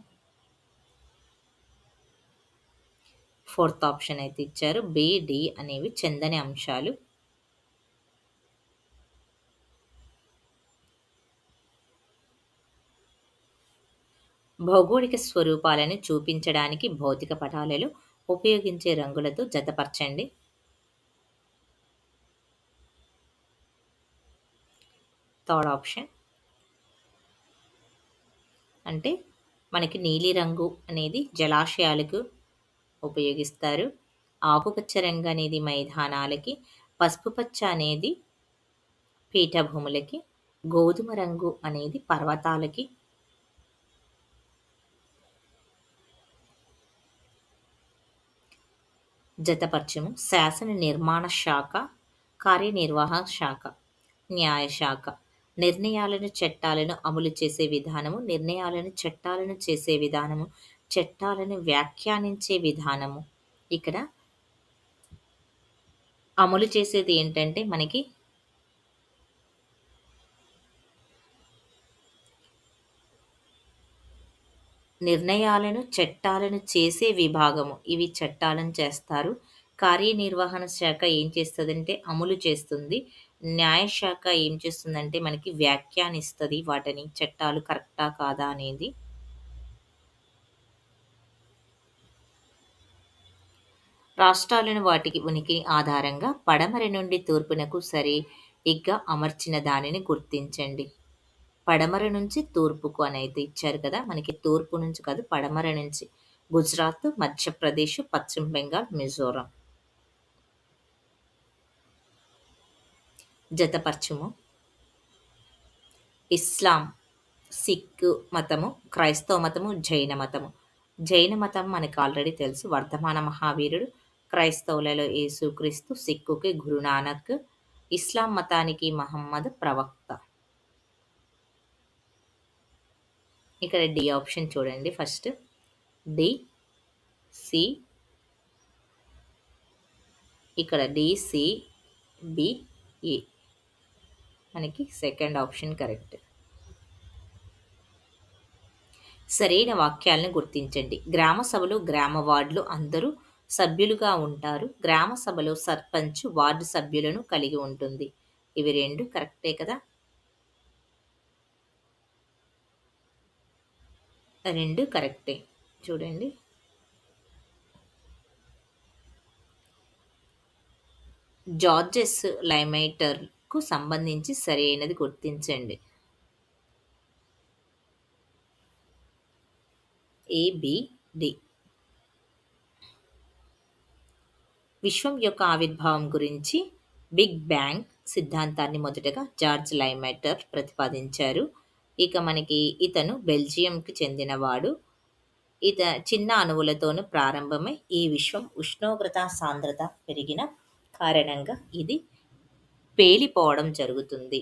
ఫోర్త్ ఆప్షన్ అయితే ఇచ్చారు. బి, డి అనేవి చెందని అంశాలు. భౌగోళిక స్వరూపాలను చూపించడానికి భౌతిక పటాలలో ఉపయోగించే రంగులతో జతపరచండి. Third option. అంటే మనకి నీలిరంగు అనేది జలాశయాలకు ఉపయోగిస్తారు. ఆకుపచ్చ రంగు అనేది మైదానాలకి, పసుపు పచ్చ అనేది పీఠభూములకి, గోధుమ రంగు అనేది పర్వతాలకి, జతపరచము. శాసన నిర్మాణ శాఖ, కార్యనిర్వాహక శాఖ, న్యాయశాఖ. నిర్ణయాలను చట్టాలను అమలు చేసే విధానము, నిర్ణయాలను చట్టాలను చేసే విధానము, చట్టాలను వ్యాఖ్యానించే విధానము. ఇక్కడ అమలు చేసేది ఏంటంటే మనకి నిర్ణయాలను చట్టాలను చేసే విభాగము. ఇవి చట్టాలను చేస్తారు. కార్యనిర్వహణ శాఖ ఏం చేస్తుందంటే అమలు చేస్తుంది. న్యాయశాఖ ఏం చేస్తుందంటే మనకి వ్యాఖ్యానిస్తుంది వాటిని, చట్టాలు కరెక్టా కాదా అనేది. రాష్ట్రాలను వాటికి ఉనికి ఆధారంగా పడమర నుండి తూర్పునకు సరి ఇక అమర్చిన దానిని గుర్తించండి. పడమర నుంచి తూర్పుకు అనేది ఇచ్చారు కదా! మనకి తూర్పు నుంచి కాదు, పడమర నుంచి. గుజరాత్, మధ్యప్రదేశ్, పశ్చిమ బెంగాల్, మిజోరం. జతపరచుము. ఇస్లాం, సిక్ మతము, క్రైస్తవ మతము, జైన మతము. జైన మతం మనకు ఆల్రెడీ తెలుసు. వర్ధమాన మహావీరుడు. క్రైస్తవులలో యేసుక్రీస్తు, సిక్కుకి గురునానక్, ఇస్లాం మతానికి మహమ్మద్ ప్రవక్త. ఇక్కడ డి ఆప్షన్ చూడండి ఫస్ట్. డి, సి, ఇక్కడ డి, సి, బి, ఏ. మనకి సెకండ్ ఆప్షన్ కరెక్ట్. సరైన వాక్యాలను గుర్తించండి. గ్రామ సభలు, గ్రామ వార్డులు అందరూ సభ్యులుగా ఉంటారు. గ్రామ సభలో సర్పంచ్ వార్డు సభ్యులను కలిగి ఉంటుంది. ఇవి రెండు కరెక్టే కదా! రెండు కరెక్టే. చూడండి. జార్జెస్ లైమైటర్కు సంబంధించి సరైనది గుర్తించండి. ఏ, బి, డి. విశ్వం యొక్క ఆవిర్భావం గురించి బిగ్ బ్యాంగ్ సిద్ధాంతాన్ని మొదటగా జార్జ్ లైమైటర్ ప్రతిపాదించారు. ఇక మనకి ఇతను బెల్జియంకి చెందినవాడు. చిన్న అణువులతోనూ ప్రారంభమై ఈ విశ్వం ఉష్ణోగ్రత సాంద్రత పెరిగిన కారణంగా ఇది పేలిపోవడం జరుగుతుంది.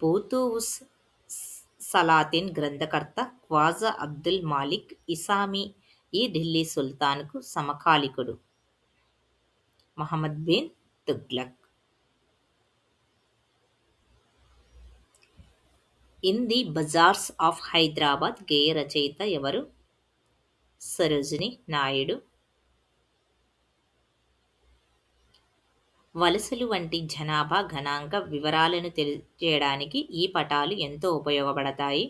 బూతూస్ సలాతిన్ గ్రంథకర్త ఖ్వాజా అబ్దుల్ మాలిక్ ఇసామి ఈ ఢిల్లీ సుల్తాన్కు సమకాలికుడు. Muhammad bin Tughlaq. In the bazaars of Hyderabad గేయ రచయిత ఎవరు? సరోజిని నాయుడు. వలసలు వంటి జనాభా గణాంక వివరాలను తెలియజేయడానికి ఈ పటాలు ఎంతో ఉపయోగపడతాయి.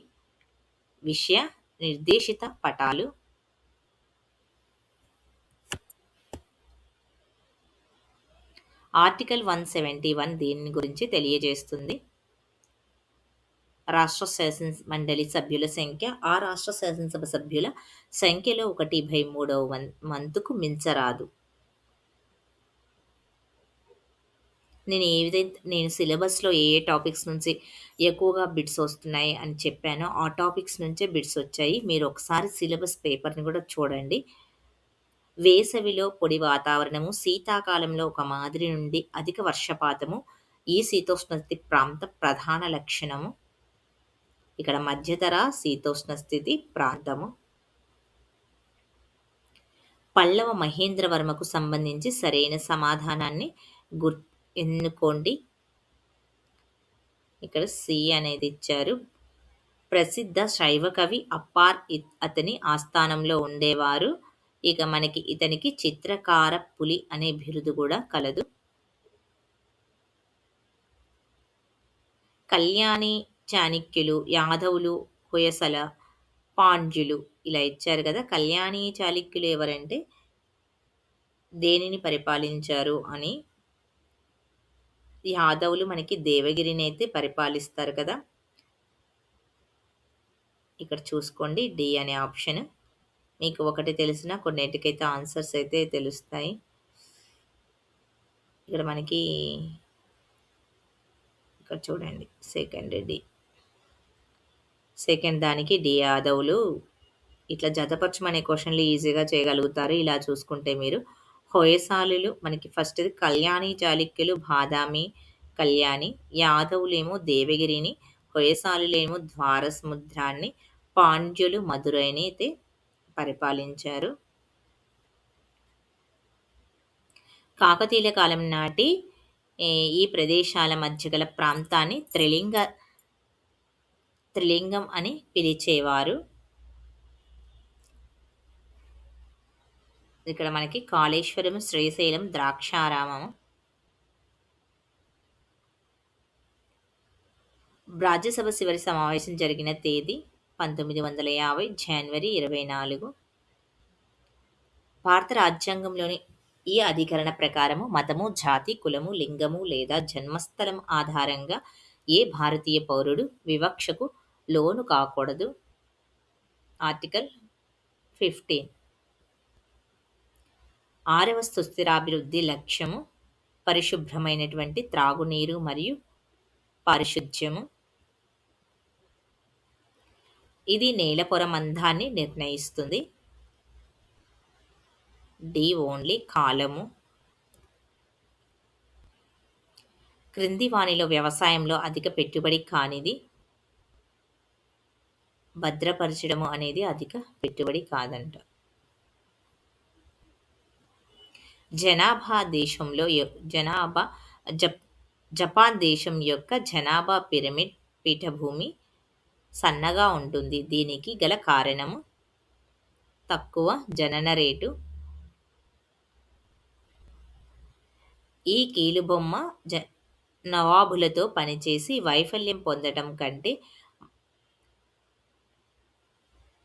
విషయ నిర్దేశిత పటాలు. ఆర్టికల్ 171 దీని గురించి తెలియజేస్తుంది. రాష్ట్ర శాసన మండలి సభ్యుల సంఖ్య ఆ రాష్ట్ర శాసనసభ సభ్యుల సంఖ్యలో 1/3 వంతుకు మించరాదు. నేను సిలబస్లో ఏ టాపిక్స్ నుంచి ఎక్కువగా బిట్స్ వస్తున్నాయి అని చెప్పానో ఆ టాపిక్స్ నుంచే బిట్స్ వచ్చాయి. మీరు ఒకసారి సిలబస్ పేపర్ని కూడా చూడండి. వేసవిలో పొడి వాతావరణము, శీతాకాలంలో ఒక మాదిరి నుండి అధిక వర్షపాతము ఈ శీతోష్ణస్థితి ప్రాంత ప్రధాన లక్షణము. ఇక్కడ మధ్యధరా శీతోష్ణస్థితి ప్రాంతము. పల్లవ మహేంద్రవర్మకు సంబంధించి సరైన సమాధానాన్ని ఎన్నుకోండి. ఇక్కడ సి అనేది ఇచ్చారు. ప్రసిద్ధ శైవ కవి అప్పార్ అతని ఆస్థానంలో ఉండేవారు. ఇక మనకి ఇతనికి చిత్రకార పులి అనే బిరుదు కూడా కలదు. కళ్యాణి చాణక్యులు, యాదవులు, హొయసల, పాండ్యులు ఇలా ఇచ్చారు కదా. కళ్యాణి చాళుక్యులు ఎవరంటే దేనిని పరిపాలించారు అని. యాదవులు మనకి దేవగిరిని అయితే పరిపాలిస్తారు కదా. ఇక్కడ చూసుకోండి డి అనే ఆప్షన్. మీకు ఒకటి తెలిసిన కొన్నిటికైతే ఆన్సర్స్ అయితే తెలుస్తాయి. ఇక్కడ మనకి ఇక్కడ చూడండి సెకండ్ డి. సెకండ్ దానికి డి యాదవులు. ఇట్లా జతపరచమనే క్వశ్చన్లు ఈజీగా చేయగలుగుతారు ఇలా చూసుకుంటే మీరు. హొయసాలులు మనకి ఫస్ట్ది కళ్యాణి చాళుక్యులు బాదామి కళ్యాణి, యాదవులేమో దేవగిరిని, హొయసాలులేమో ద్వారసముద్రాన్ని, పాండ్యులు మదురైని అయితే పరిపాలించారు. కాకతీయుల కాలం నాటి ఈ ప్రదేశాల మధ్య గల ప్రాంతాన్ని త్రిలింగం అని పిలిచేవారు. ఇక్కడ మనకి కాళేశ్వరం, శ్రీశైలం, ద్రాక్షారామము. రాజ్యసభ చివరి సమావేశం జరిగిన తేదీ 1950 జనవరి 24. భారత రాజ్యాంగంలోని ఈ అధికరణ ప్రకారము మతము, జాతి, కులము, లింగము లేదా జన్మస్థలం ఆధారంగా ఏ భారతీయ పౌరుడు వివక్షకు లోను కాకూడదు. ఆర్టికల్ 15. 6వ సుస్థిరాభివృద్ధి లక్ష్యము పరిశుభ్రమైనటువంటి త్రాగునీరు మరియు పారిశుధ్యము. ఇది నేల పొర మందాన్ని నిర్ణయిస్తుంది. డి ఓన్లీ కాలము. క్రింది వానిలో వ్యవసాయంలో అధిక పెట్టుబడి కానిది. భద్రపరచడము అనేది అధిక పెట్టుబడి కాదంట. జనాభా జపాన్ దేశం యొక్క జనాభా పిరమిడ్ పీఠభూమి సన్నగా ఉంటుంది. దీనికి గల కారణము తక్కువ జనన రేటు. ఈ కీలుబొమ్మ నవాబులతో పనిచేసి వైఫల్యం పొందడం కంటే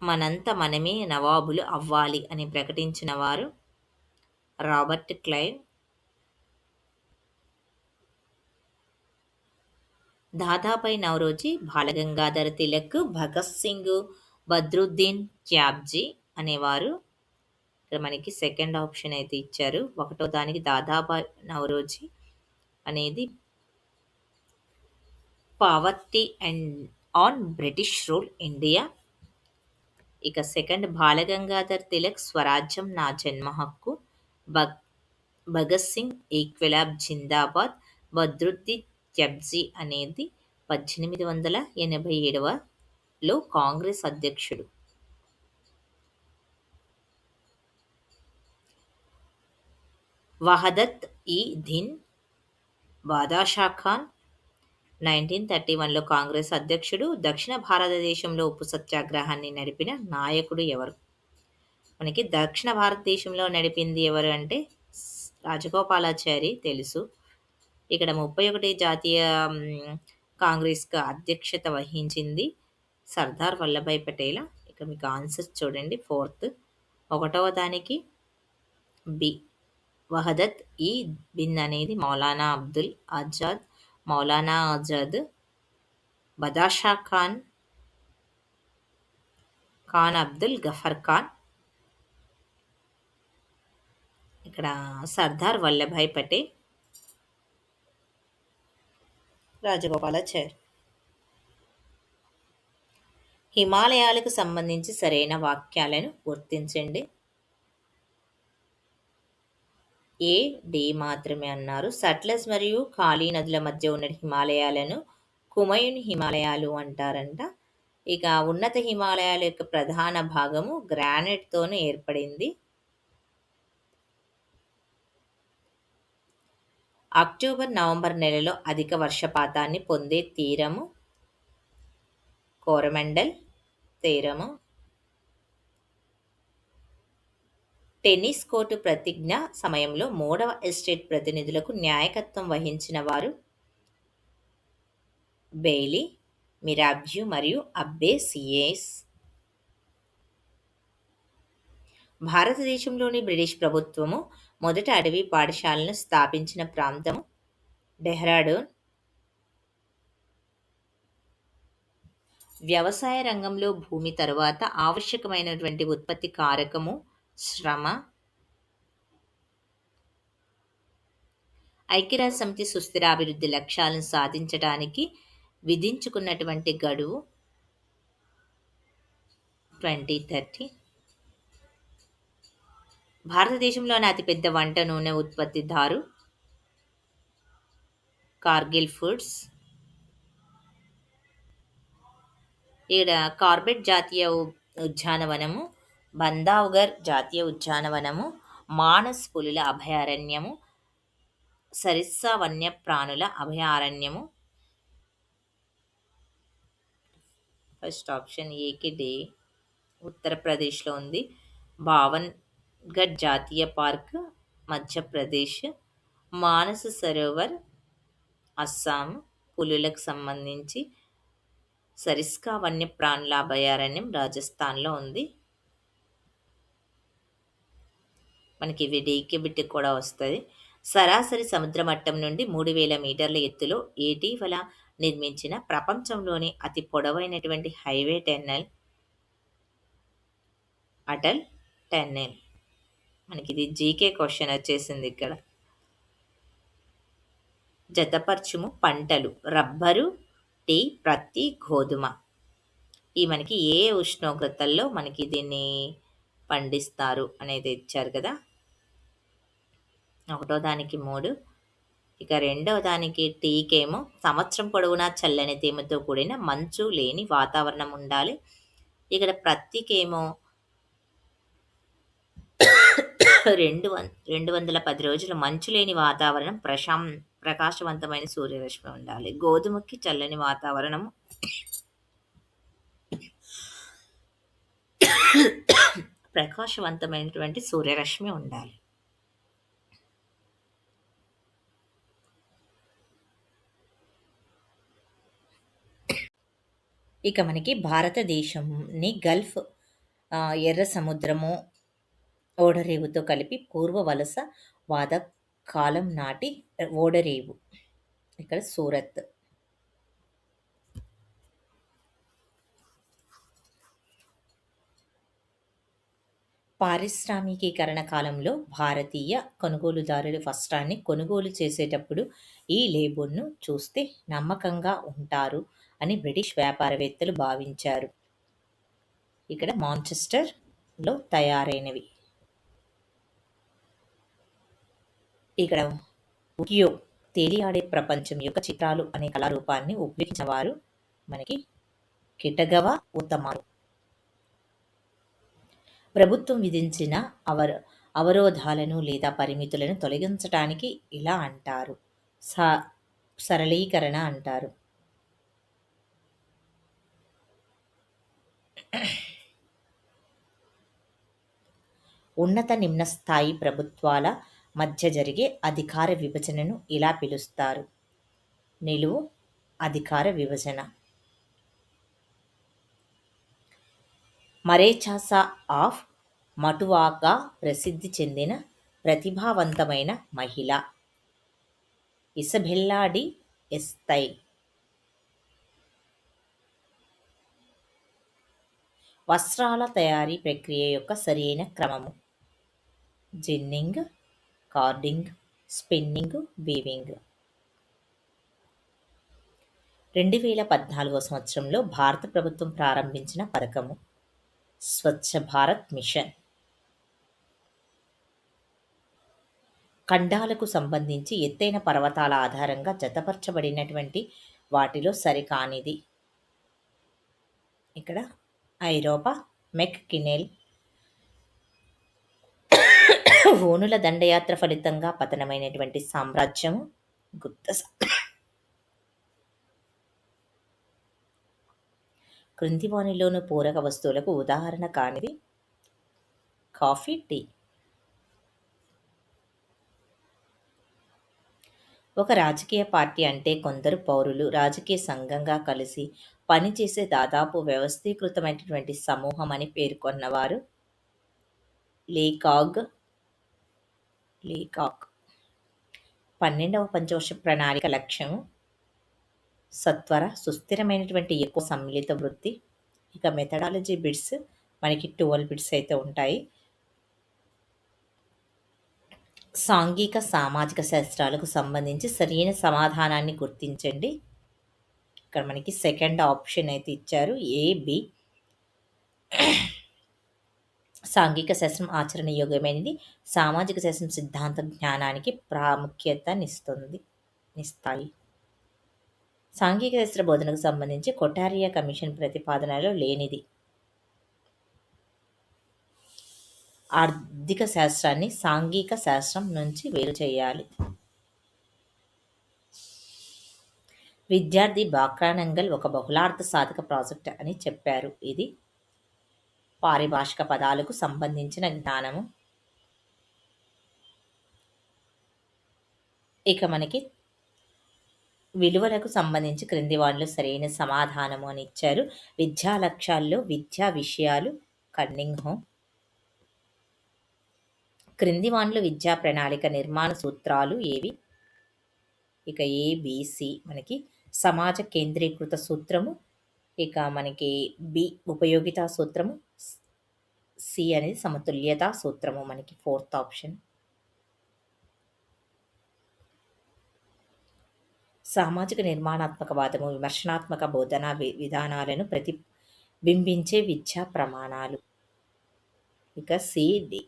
మనంత మనమే నవాబులు అవ్వాలి అని ప్రకటించిన వారు రాబర్ట్ క్లైవ్. దాదాపై నౌరోజీ, బాలగంగాధర తిలక్, భగత్ సింగ్, బద్రుద్దీన్ త్యాబ్జీ అనేవారు. ఇక్కడ మనకి సెకండ్ ఆప్షన్ అయితే ఇచ్చారు. ఒకటో దానికి దాదాబాయ్ నౌరోజీ అనేది poverty and on British rule India. ఇక సెకండ్ బాలగంగాధర్ తిలక్ స్వరాజ్యం నా జన్మ హక్కు. భగత్ సింగ్ ఈక్విలాబ్ జిందాబాద్. బద్రుద్దీన్ త్యబ్జీ అనేది 1887లో కాంగ్రెస్ అధ్యక్షుడు. వహదత్ ఈ దిన్ బాదాషా ఖాన్ 1931లో కాంగ్రెస్ అధ్యక్షుడు. దక్షిణ భారతదేశంలో ఉప్పు సత్యాగ్రహాన్ని నడిపిన నాయకుడు ఎవరు? మనకి దక్షిణ భారతదేశంలో నడిపింది ఎవరు అంటే రాజగోపాలాచారి తెలుసు. ఇక్కడ 31 జాతీయ కాంగ్రెస్కు అధ్యక్షత వహించింది సర్దార్ వల్లభాయ్ పటేల్. ఇక మీకు ఆన్సర్స్ చూడండి. ఫోర్త్, ఒకటవ దానికి బి వహదత్ ఈ బిన్ అనేది మౌలానా అబ్దుల్ ఆజాద్. మౌలానా ఆజాద్. బదాషా ఖాన్ అబ్దుల్ గఫర్ ఖాన్. ఇక్కడ సర్దార్ వల్లభాయ్ పటేల్. రాజగోపాలాచారి. హిమాలయాలకు సంబంధించి సరైన వాక్యాలను గుర్తించండి. ఏ, డి మాత్రమే అన్నారు. సట్లెజ్ మరియు కాళీ నదుల మధ్య ఉన్న హిమాలయాలను కుమయున్ హిమాలయాలు అంటారంట. ఇక ఉన్నత హిమాలయాల యొక్క ప్రధాన భాగము గ్రానైట్తోనే ఏర్పడింది. అక్టోబర్, నవంబర్ నెలలో అధిక వర్షపాతాన్ని పొందే తీరము కోరమండల్ తీరము. టెన్నిస్ కోర్టు ప్రతిజ్ఞ సమయంలో 3వ ఎస్టేట్ ప్రతినిధులకు నాయకత్వం వహించిన వారు బెయిలీ, మిరాబ్యూ మరియు అబ్బే సియేస్. భారతదేశంలోని బ్రిటిష్ ప్రభుత్వము మొదట అటవీ పాఠశాలను స్థాపించిన ప్రాంతము డెహ్రాడూన్. వ్యవసాయ రంగంలో భూమి తరువాత ఆవశ్యకమైనటువంటి ఉత్పత్తి కారకము శ్రమ. ఐక్యరాజ్య సమితి సుస్థిరాభివృద్ధి లక్ష్యాలను సాధించడానికి విధించుకున్నటువంటి గడువు 2030. భారతదేశంలోని అతిపెద్ద వంట నూనె ఉత్పత్తిదారు కార్గిల్ ఫుడ్స్. ఇక్కడ కార్బెట్ జాతీయ ఉద్యానవనము, బంధావ్గర్ జాతీయ ఉద్యానవనము, మానస్ పులుల అభయారణ్యము, సరిస్సా వన్యప్రాణుల అభయారణ్యము. ఫస్ట్ ఆప్షన్ ఏకి డే ఉత్తరప్రదేశ్లో ఉంది. భావన్గఢ్ జాతీయ పార్క్ మధ్యప్రదేశ్. మానస సరోవర్ అస్సాం. పులులకు సంబంధించి సరిస్కా వన్యప్రాణుల అభయారణ్యం రాజస్థాన్లో ఉంది. మనకి ఇవి డీకే బిట్‌కి కూడా వస్తది. సరాసరి సముద్ర మట్టం నుండి 3000 మీటర్ల ఎత్తులో ఇటీవల నిర్మించిన ప్రపంచంలోని అతి పొడవైనటువంటి హైవే టన్నెల్ అటల్ టన్నెల్. మనకిది జీకే క్వెషన్ వచ్చేసిందిక్కడ. జతపర్చుము పంటలు రబ్బరు, టీ, ప్రత్తి, గోధుమ. ఈ మనకి ఏ ఉష్ణోగ్రతల్లో మనకి దీన్ని పండిస్తారు అనేది ఇచ్చారు కదా! ఒకటో దానికి 3, ఇక రెండవ దానికి టీకేమో సంవత్సరం పొడవునా చల్లని తేమతో కూడిన మంచు లేని వాతావరణం ఉండాలి. ఇక్కడ ప్రత్తికేమో 210 రోజులు మంచు లేని వాతావరణం, ప్రకాశవంతమైన సూర్యరశ్మి ఉండాలి. గోధుమకి చల్లని వాతావరణం, ప్రకాశవంతమైనటువంటి సూర్యరశ్మి ఉండాలి. ఇక మనకి భారతదేశంని గల్ఫ్, ఎర్ర సముద్రము, ఓడరేవుతో కలిపి పూర్వ వలస వాద కాలం నాటి ఓడరేవు. ఇక్కడ సూరత్. పారిశ్రామికీకరణ కాలంలో భారతీయ కొనుగోలుదారులు వస్త్రాన్ని కొనుగోలు చేసేటప్పుడు ఈ లేబుల్‌ను చూస్తే నమ్మకంగా ఉంటారు అని బ్రిటిష్ వ్యాపారవేత్తలు భావించారు. ఇక్కడ మాంచెస్టర్‌లో తయారైనవి. ఇక్కడ ఉకియో తేలియాడే ప్రపంచం యొక్క చిత్రాలు అనే కళారూపాన్ని ఉపయోగించిన వారు మనకి కిటగవ ఉత్తమారు. ప్రభుత్వం విధించిన అవరోధాలను లేదా పరిమితులను తొలగించటానికి ఇలా అంటారు. సరళీకరణ అంటారు. ఉన్నత నిమ్న స్థాయి ప్రభుత్వాల మధ్య జరిగే అధికార విభజనను ఇలా పిలుస్తారు. నిలువు అధికార విభజన. మరేచాసా ఆఫ్ మటువాగా ప్రసిద్ధి చెందిన ప్రతిభావంతమైన మహిళ ఇసబెల్లా డి ఎస్తై. వస్త్రాల తయారీ ప్రక్రియ యొక్క సరియైన క్రమము: జిన్నింగ్, కార్డింగ్, స్పిన్నింగ్, వీవింగ్. 2014 సంవత్సరంలో భారత ప్రభుత్వం ప్రారంభించిన పథకము స్వచ్ఛ భారత్ మిషన్. ఖండాలకు సంబంధించి ఎత్తైన పర్వతాల ఆధారంగా జతపరచబడినటువంటి వాటిలో సరికానిది. ఇక్కడ ఐరోపా, మెక్కినెల్. హూనుల దండయాత్ర ఫలితంగా పతనమైనటువంటి సామ్రాజ్యము గుప్త. క్రింది వానిలోని పూరక వస్తువులకు ఉదాహరణ కానిది కాఫీ, టీ. ఒక రాజకీయ పార్టీ అంటే కొందరు పౌరులు రాజకీయ సంఘంగా కలిసి పనిచేసే దాదాపు వ్యవస్థీకృతమైనటువంటి సమూహం అని పేర్కొన్నవారు లేకాక్. 12వ పంచవర్ష ప్రణాళిక లక్ష్యం సత్వర, సుస్థిరమైనటువంటి ఎక్కువ సమ్మిళిత వృద్ధి. ఇక మెథడాలజీ బిట్స్ మనకి 12 బిట్స్ అయితే ఉంటాయి. సాంఘిక సామాజిక శాస్త్రాలకు సంబంధించి సరైన సమాధానాన్ని గుర్తించండి. ఇక్కడ మనకి సెకండ్ ఆప్షన్ అయితే ఇచ్చారు, ఏ, బి. సాంఘిక శాస్త్రం ఆచరణయోగ్యమైనది. సామాజిక శాస్త్రం సిద్ధాంత జ్ఞానానికి ప్రాముఖ్యతనిస్తాయి. సాంఘిక శాస్త్ర బోధనకు సంబంధించి కొటారియా కమిషన్ ప్రతిపాదనలో లేనిది. ఆర్థిక శాస్త్రాన్ని సాంఘిక శాస్త్రం నుంచి వేరు చేయాలి. విద్యార్థి బాక్రానంగల్ ఒక బహుళార్థ సాధక ప్రాజెక్ట్ అని చెప్పారు. ఇది పారిభాషిక పదాలకు సంబంధించిన జ్ఞానము. ఇక మనకి విలువలకు సంబంధించి క్రింది వాటిలో సరైన సమాధానము అని ఇచ్చారు. విద్యా లక్ష్యాల్లో విద్యా విషయాలు కన్నింగ్ హోమ్. క్రింది వానిలో విద్యా ప్రణాళిక నిర్మాణ సూత్రాలు ఏవి? ఇక ఏ, బి, సి మనకి సమాజ కేంద్రీకృత సూత్రము. ఇక మనకి బి ఉపయోగితా సూత్రము. సి అనేది సమతుల్యతా సూత్రము మనకి ఫోర్త్ ఆప్షన్. సామాజిక నిర్మాణాత్మకవాదము విమర్శనాత్మక బోధనా విధానాలను ప్రతిబింబించే విద్యా ప్రమాణాలు. ఇక సి, డి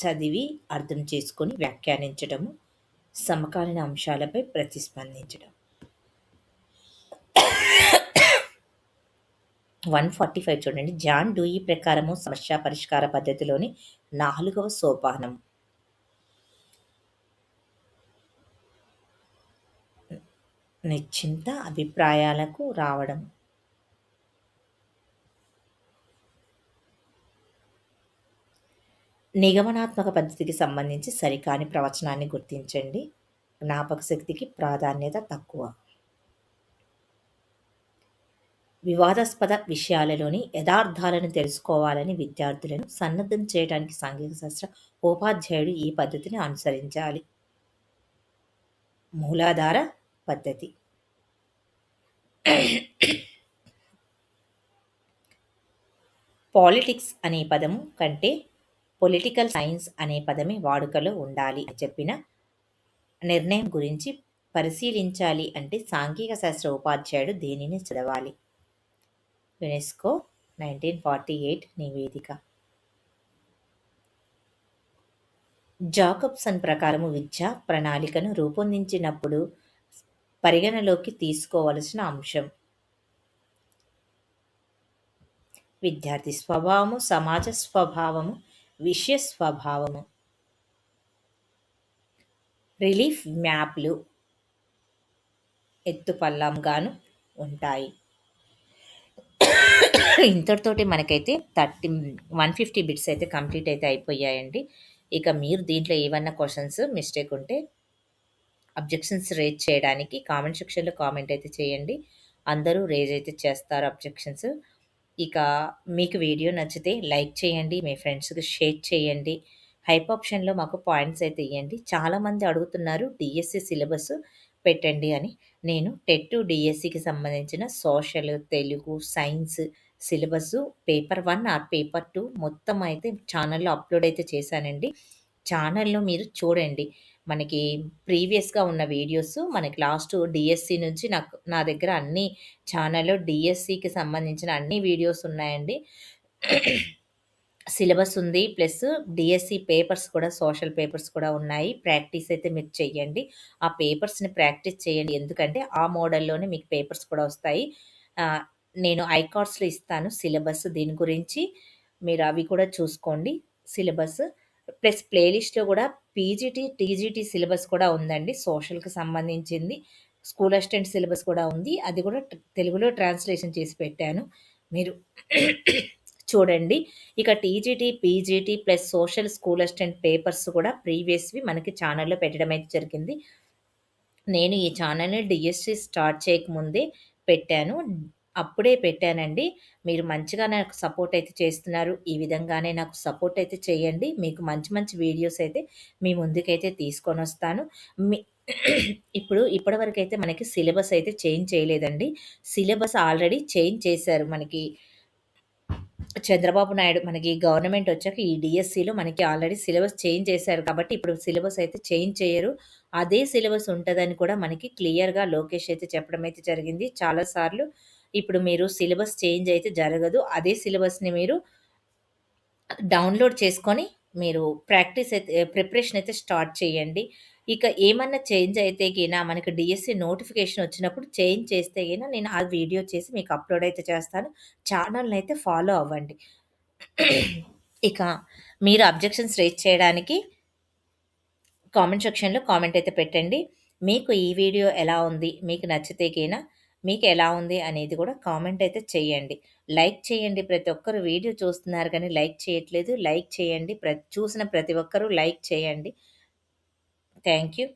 చదివి అర్థం చేసుకొని వ్యాఖ్యానించడము, సమకాలీన అంశాలపై ప్రతిస్పందించడం. 145 చూడండి. జాన్ డూయి ప్రకారము సమస్య పరిష్కార పద్ధతిలోని 4వ సోపానం. నిశ్చింత అభిప్రాయాలకు రావడం. నిగమనాత్మక పద్ధతికి సంబంధించి సరికాని ప్రవచనాన్ని గుర్తించండి. జ్ఞాపక శక్తికి ప్రాధాన్యత తక్కువ. వివాదాస్పద విషయాలలోని యథార్థాలను తెలుసుకోవాలని విద్యార్థులను సన్నద్ధం చేయడానికి సాంఘిక శాస్త్ర ఉపాధ్యాయుడు ఈ పద్ధతిని అనుసరించాలి. మూలాధార పద్ధతి. పాలిటిక్స్ అనే పదము కంటే పొలిటికల్ సైన్స్ అనే పదమే వాడుకలో ఉండాలి అని చెప్పిన నిర్ణయం గురించి పరిశీలించాలి అంటే సాంఘిక శాస్త్ర ఉపాధ్యాయుడు దేనిని చదవాలి? యునెస్కో 1948 నివేదిక. జాకబ్సన్ ప్రకారము విద్యా ప్రణాళికను రూపొందించినప్పుడు పరిగణలోకి తీసుకోవలసిన అంశం. విద్యార్థి స్వభావము, సమాజ స్వభావము, విషయ స్వభావము. రిలీఫ్ మ్యాప్లు ఎత్తుపల్లంగాను ఉంటాయి. ఇంతటితోటి మనకైతే 150 బిట్స్ అయితే కంప్లీట్ అయితే అయిపోయాయండి. ఇక మీరు దీంట్లో ఏమన్నా క్వశ్చన్స్ మిస్టేక్ ఉంటే అబ్జెక్షన్స్ రేజ్ చేయడానికి కామెంట్ సెక్షన్లో కామెంట్ అయితే చేయండి. అందరూ రేజ్ అయితే చేస్తారు అబ్జెక్షన్స్. ఇక మీకు వీడియో నచ్చితే లైక్ చేయండి, మీ ఫ్రెండ్స్కి షేర్ చేయండి. హైప్ ఆప్షన్లో మాకు పాయింట్స్ అయితే ఇవ్వండి. చాలామంది అడుగుతున్నారు డిఎస్సి సిలబస్ పెట్టండి అని. నేను టెట్ డిఎస్సికి సంబంధించిన social, Telugu, science syllabus paper 1 are paper 2 మొత్తం అయితే ఛానల్లో అప్లోడ్ అయితే చేశానండి. ఛానల్లో మీరు చూడండి. మనకి ప్రీవియస్‌గా ఉన్న వీడియోస్ మనకి లాస్ట్ డిఎస్సి నుంచి నా దగ్గర అన్ని ఛానల్‌లో డిఎస్సికి సంబంధించిన అన్ని వీడియోస్ ఉన్నాయండి. సిలబస్ ఉంది. ప్లస్ డిఎస్సి పేపర్స్ కూడా సోషల్ పేపర్స్ కూడా ఉన్నాయి. ప్రాక్టీస్ అయితే మీరు చెయ్యండి. ఆ పేపర్స్‌ని ప్రాక్టీస్ చేయండి. ఎందుకంటే ఆ మోడల్‌లోనే మీకు పేపర్స్ కూడా వస్తాయి. నేను ఐకార్డ్స్‌లో ఇస్తాను సిలబస్ దీని గురించి. మీరు అవి కూడా చూసుకోండి సిలబస్. ప్లస్ ప్లేలిస్ట్‌లో కూడా పీజీటీ, టీజీటీ సిలబస్ కూడా ఉందండి. సోషల్‌కి సంబంధించింది. స్కూల్ అసిస్టెంట్ సిలబస్ కూడా ఉంది. అది కూడా తెలుగులో ట్రాన్స్లేషన్ చేసి పెట్టాను. మీరు చూడండి. ఇక TGT, PGT plus social school assistant papers కూడా ప్రీవియస్‌వి మనకి ఛానల్‌లో పెట్టడం అయితే జరిగింది. నేను ఈ ఛానల్‌ని డిఎస్సి స్టార్ట్ చేయకముందే పెట్టాను. అప్పుడే పెట్టానండి. మీరు మంచిగా నాకు సపోర్ట్ అయితే చేస్తున్నారు. ఈ విధంగానే నాకు సపోర్ట్ అయితే చేయండి. మీకు మంచి మంచి వీడియోస్ అయితే మీ ముందుకైతే తీసుకొనొస్తాను. ఇప్పటివరకైతే మనకి సిలబస్ అయితే చేంజ్ చేయలేదండి. సిలబస్ ఆల్రెడీ చేంజ్ చేశారు. మనకి చంద్రబాబు నాయుడు మనకి గవర్నమెంట్ వచ్చాక ఈ డిఎస్సిలో మనకి ఆల్రెడీ సిలబస్ చేంజ్ చేశారు. కాబట్టి ఇప్పుడు సిలబస్ అయితే చేంజ్ చేయరు. అదే సిలబస్ ఉంటదని కూడా మనకి క్లియర్‌గా లోకేష్ అయితే చెప్పడం అయితే జరిగింది చాలా సార్లు. ఇప్పుడు మీరు సిలబస్ చేంజ్ అయితే జరగదు. అదే సిలబస్‌ని మీరు డౌన్‌లోడ్ చేసుకొని మీరు ప్రిపరేషన్ అయితే స్టార్ట్ చేయండి. ఇక ఏమన్నా చేంజ్ అయితే గిన మనకి డిఎస్సి నోటిఫికేషన్ వచ్చినప్పుడు చేంజ్ చేస్తే గిన నేను ఆ వీడియో చేసి మీకు అప్లోడ్ అయితే చేస్తాను. ఛానల్‌ని అయితే ఫాలో అవ్వండి. ఇక మీరు అబ్జెక్షన్స్ రేజ్ చేయడానికి కామెంట్ సెక్షన్‌లో కామెంట్ అయితే పెట్టండి. మీకు ఈ వీడియో ఎలా ఉంది? మీకు నచ్చితే గిన మీకు ఎలా ఉంది అనేది కూడా కామెంట్ అయితే చేయండి. లైక్ చేయండి. ప్రతి ఒక్కరు వీడియో చూస్తున్నారు కానీ లైక్ చేయట్లేదు. లైక్ చేయండి. చూసిన ప్రతి ఒక్కరూ లైక్ చేయండి. Thank you.